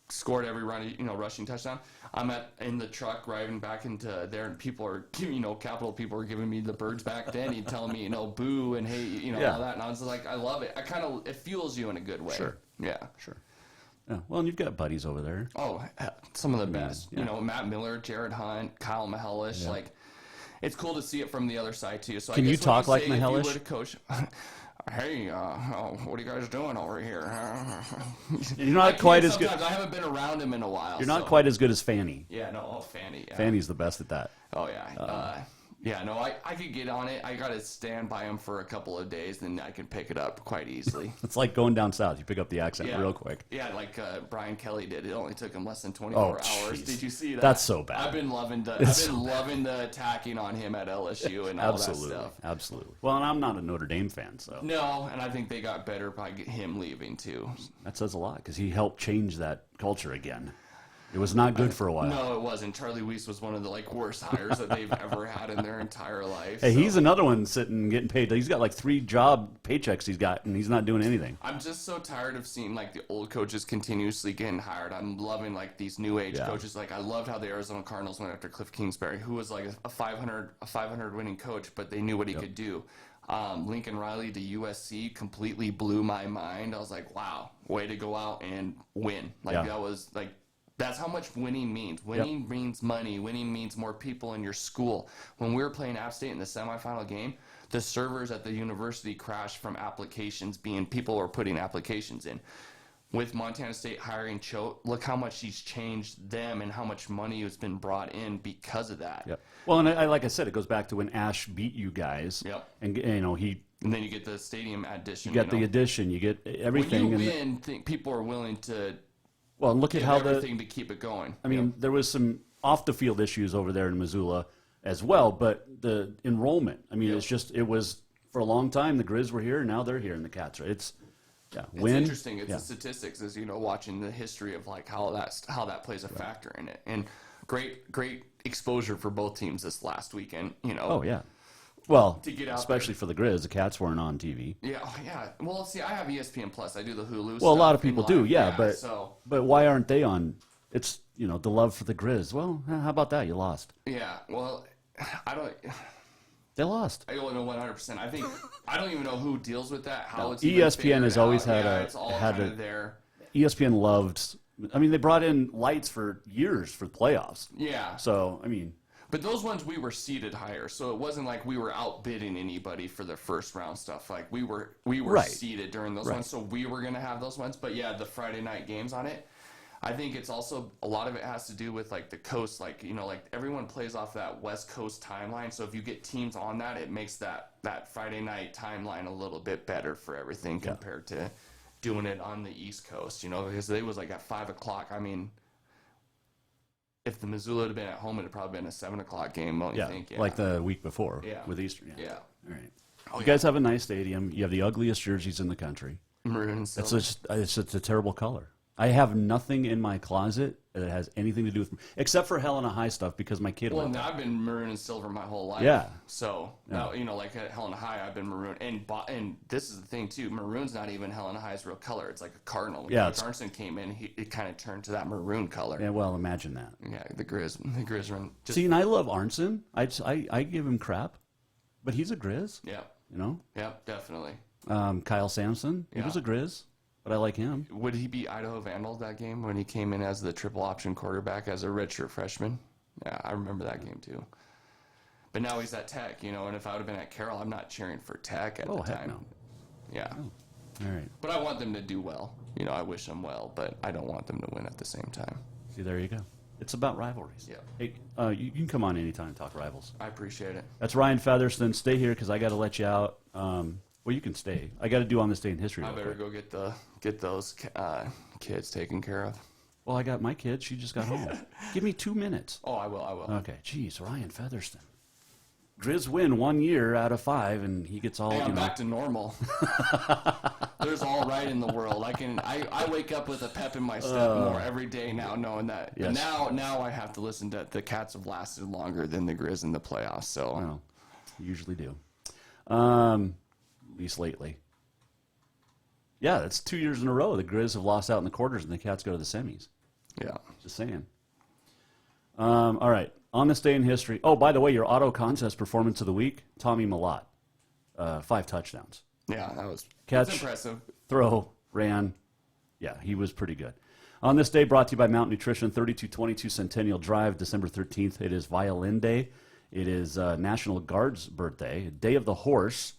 scored every run, rushing touchdown. I'm in the truck driving back into there, and people are giving, Capital people are giving me the birds back then. He'd tell me, boo and hey, all that. And I was like, I love it. It fuels you in a good way. Sure. Yeah. Sure. Yeah. Well, and you've got buddies over there. Oh, some of the best. Yeah. Matt Miller, Jared Hunt, Kyle Mahelish. Yeah. It's cool to see it from the other side too. So Can you talk like Mahelish? If you would coach, hey, what are you guys doing over here? You're not quite as good. I haven't been around him in a while. You're not quite as good as Fanny. Yeah, no, Fanny. Yeah. Fanny's the best at that. Oh, yeah. I could get on it. I got to stand by him for a couple of days, then I can pick it up quite easily. It's like going down south. You pick up the accent real quick. Yeah, like Brian Kelly did. It only took him less than 24 hours. Did you see that? That's so bad. I've been loving the attacking on him at LSU and all that stuff. Absolutely. Well, and I'm not a Notre Dame fan, so. No, and I think they got better by him leaving, too. That says a lot, because he helped change that culture again. It was not good for a while. No, it wasn't. Charlie Weiss was one of the worst hires that they've ever had in their entire life. Hey, he's another one sitting getting paid. He's got 3 job paychecks he's got, and he's not doing anything. I'm just so tired of seeing the old coaches continuously getting hired. I'm loving these new age coaches. I loved how the Arizona Cardinals went after Cliff Kingsbury, who was a 500 winning coach, but they knew what he could do. Lincoln Riley to USC completely blew my mind. I was like, wow, way to go out and win. That was that's how much winning means. Winning means money. Winning means more people in your school. When we were playing App State in the semifinal game, the servers at the university crashed from people were putting applications in. With Montana State hiring Choate, look how much he's changed them and how much money has been brought in because of that. Yep. Well, and like I said, it goes back to when Ash beat you guys. Yep. And he And then you get the stadium addition. You get the addition. You get everything. When you win, people are willing to. Well, and look at how everything to keep it going. I mean, there was some off the field issues over there in Missoula as well, but the enrollment. I mean, it was for a long time the Grizz were here, and now they're here in the Cats. Right? It's interesting. It's the statistics, as watching the history of like how that plays a factor in it, and great exposure for both teams this last weekend. Oh yeah. Well, to get out especially for the Grizz, the Cats weren't on TV. Yeah, yeah. Well, see, I have ESPN Plus. I do the Hulu. Well, a lot of people do, but but why aren't they on? It's the love for the Grizz. Well, how about that? You lost. Yeah. Well, I don't. They lost. I don't know 100%. I think I don't even know who deals with that. How it's ESPN has always had it's all kind of there. ESPN loved. I mean, they brought in lights for years for playoffs. Yeah. So I mean. But those ones we were seated higher, so it wasn't like we were outbidding anybody for the first round stuff. Like we were seated during those ones, so we were gonna have those ones. But yeah, the Friday night games on it, I think it's also a lot of it has to do with like the coast, like like everyone plays off that West Coast timeline. So if you get teams on that, it makes that Friday night timeline a little bit better for everything compared to doing it on the East Coast. Because it was like at 5:00. I mean. If the Missoula had been at home, it would have probably been a 7:00 game, don't you think? Yeah, like the week before with Easter. Yeah. All right. You guys have a nice stadium. You have the ugliest jerseys in the country. Maroon and silver. It's just a terrible color. I have nothing in my closet that has anything to do with, except for Helena High stuff because my kid. Well, I've been maroon and silver my whole life. Yeah. So now like at Helena High, I've been maroon, and this is the thing too. Maroon's not even Helena High's real color. It's like a cardinal. When Coach Arnson came in, it kind of turned to that maroon color. Yeah. Well, imagine that. Yeah, the Grizz run. See, and I love Arnson. I give him crap, but he's a Grizz. Yeah. Yeah, definitely. Kyle Sampson. He was a Grizz. But I like him. Would he beat Idaho Vandals that game when he came in as the triple option quarterback as a redshirt freshman? Yeah, I remember that game too. But now he's at Tech, and if I would have been at Carroll, I'm not cheering for Tech at the time. Heck no. Yeah. Oh. All right. But I want them to do well. I wish them well, but I don't want them to win at the same time. See, there you go. It's about rivalries. Yeah. Hey, you can come on anytime and talk rivals. I appreciate it. That's Ryan Fetherston. Stay here because I got to let you out. Well, you can stay. I got to do on this day in history. I better go get those kids taken care of. Well, I got my kids. She just got home. Give me 2 minutes. Oh, I will. Okay. Jeez, Ryan Fetherston. Grizz win 1 year out of 5, and he gets all. Hey, I'm back to normal. There's all right in the world. I wake up with a pep in my step more every day now, knowing that. Yes. But now I have to listen to the Cats have lasted longer than the Grizz in the playoffs. So well, you usually do. At least lately. Yeah, that's 2 years in a row. The Grizz have lost out in the quarters, and the Cats go to the semis. Yeah. Just saying. All right. On this day in history. Oh, by the way, your auto contest performance of the week, Tommy Malott. 5 touchdowns. Yeah, that was catch, impressive. Throw, ran. Yeah, he was pretty good. On this day, brought to you by Mount Nutrition, 3222 Centennial Drive, December 13th. It is Violin Day. It is National Guard's birthday, Day of the Horse,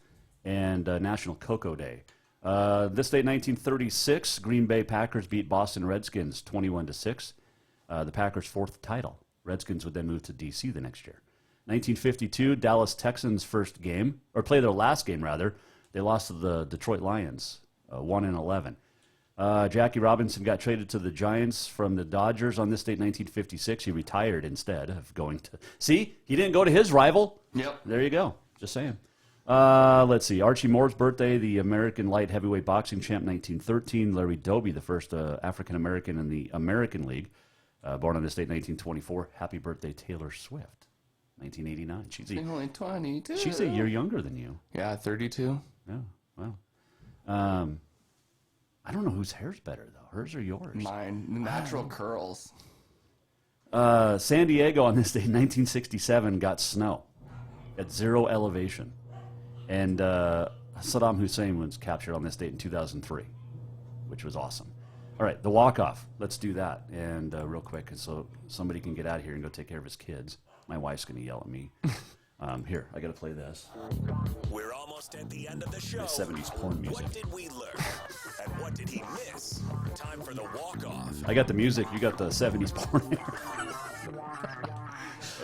and National Cocoa Day. This day, 1936, Green Bay Packers beat Boston Redskins 21-6. The Packers' 4th title. Redskins would then move to D.C. the next year. 1952, Dallas Texans' first game, or play their last game, rather. They lost to the Detroit Lions, 1-11. Jackie Robinson got traded to the Giants from the Dodgers on this date, 1956. He retired instead of going to... See? He didn't go to his rival. Yep. There you go. Just saying. Let's see. Archie Moore's birthday, the American light heavyweight boxing champ, 1913. Larry Doby, the first African-American in the American League, born on this date, 1924. Happy birthday, Taylor Swift, 1989. She's only 22. She's a year younger than you. Yeah, 32. Yeah, wow. I don't know whose hair's better, though. Hers or yours? Mine. Natural curls. San Diego on this day, 1967, got snow at 0 elevation. And Saddam Hussein was captured on this date in 2003, which was awesome. All right, the walk-off. Let's do that. And real quick, so somebody can get out of here and go take care of his kids. My wife's going to yell at me. Here, I got to play this. We're almost at the end of the show. My 70s porn music. What did we learn? And what did he miss? Time for the walk-off. I got the music. You got the 70s porn.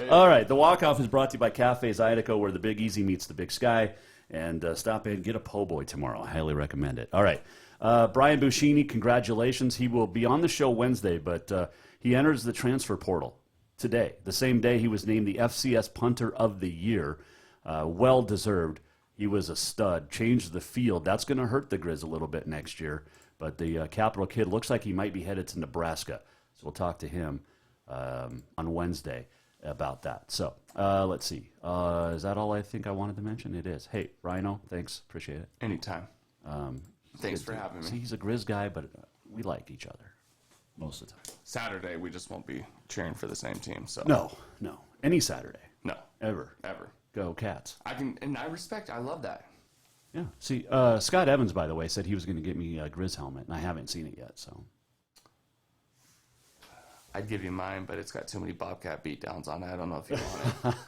All right, the walk-off is brought to you by Cafe Zydeco, where the Big Easy meets the Big Sky. And stop in, get a po' boy tomorrow. I highly recommend it. All right. Brian Buschini, congratulations. He will be on the show Wednesday, but he enters the transfer portal today. The same day he was named the FCS Punter of the Year. Well-deserved. He was a stud. Changed the field. That's going to hurt the Grizz a little bit next year. But the Capital kid looks like he might be headed to Nebraska. So we'll talk to him on Wednesday about that. So let's see. Is that all I think I wanted to mention? It is. Hey, Rhino, thanks. Appreciate it. Anytime. Thanks for having me. See, he's a Grizz guy, but we like each other most of the time. Saturday, we just won't be cheering for the same team. So No. Any Saturday. No. Ever. Go Cats. I love that. Yeah. See, Scott Evans, by the way, said he was going to get me a Grizz helmet, and I haven't seen it yet. So I'd give you mine, but it's got too many Bobcat beatdowns on it. I don't know if you want it.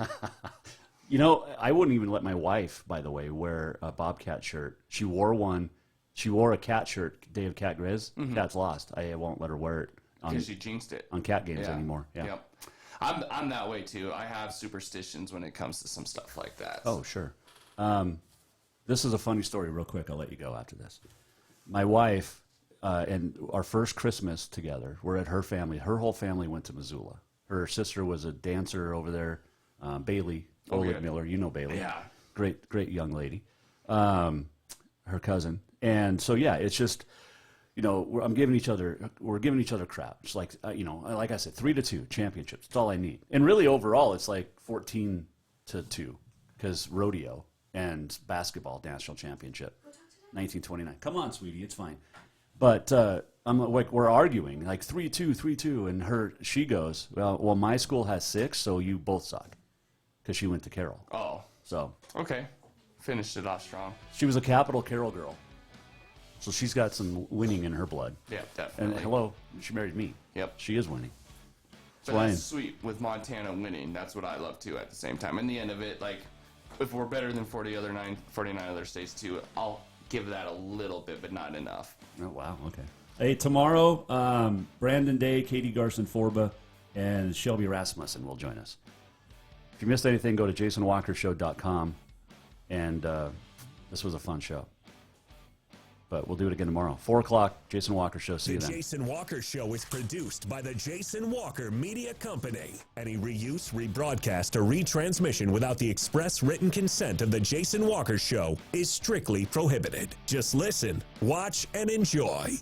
You know, I wouldn't even let my wife, by the way, wear a Bobcat shirt. She wore one. She wore a Cat shirt, day of Cat Grizz. Mhm. Cat's lost. I won't let her wear it Because she jinxed it. on Cat games anymore. Yeah. Yep. I'm that way too. I have superstitions when it comes to some stuff like that. Oh, sure. This is a funny story real quick. I'll let you go after this. My wife and our first Christmas together, we're at her family. Her whole family went to Missoula. Her sister was a dancer over there, Bailey Oleg Miller. You know Bailey. Yeah. Great young lady. Her cousin. And so, yeah, it's just, you know, we're giving each other crap. It's like, like I said, 3-2 championships. That's all I need. And really, overall, it's like 14-2 because rodeo and basketball national championship, 1929. Come on, sweetie, it's fine. But I'm like, we're arguing like 3-2, and she goes, well, my school has 6, so you both suck, because she went to Carroll. Oh, so okay, finished it off strong. She was a Capital Carroll girl. So she's got some winning in her blood. Yeah, definitely. And hello, she married me. Yep. She is winning. But that's sweet with Montana winning. That's what I love too at the same time. In the end of it, like, if we're better than 49 other states too, I'll give that a little bit, but not enough. Oh, wow. Okay. Hey, tomorrow, Brandon Day, Katie Garson-Forba, and Shelby Rasmussen will join us. If you missed anything, go to jasonwalkershow.com. And this was a fun show. But we'll do it again tomorrow. 4 o'clock, Jason Walker Show. See you then. The Jason Walker Show is produced by the Jason Walker Media Company. Any reuse, rebroadcast, or retransmission without the express written consent of the Jason Walker Show is strictly prohibited. Just listen, watch, and enjoy.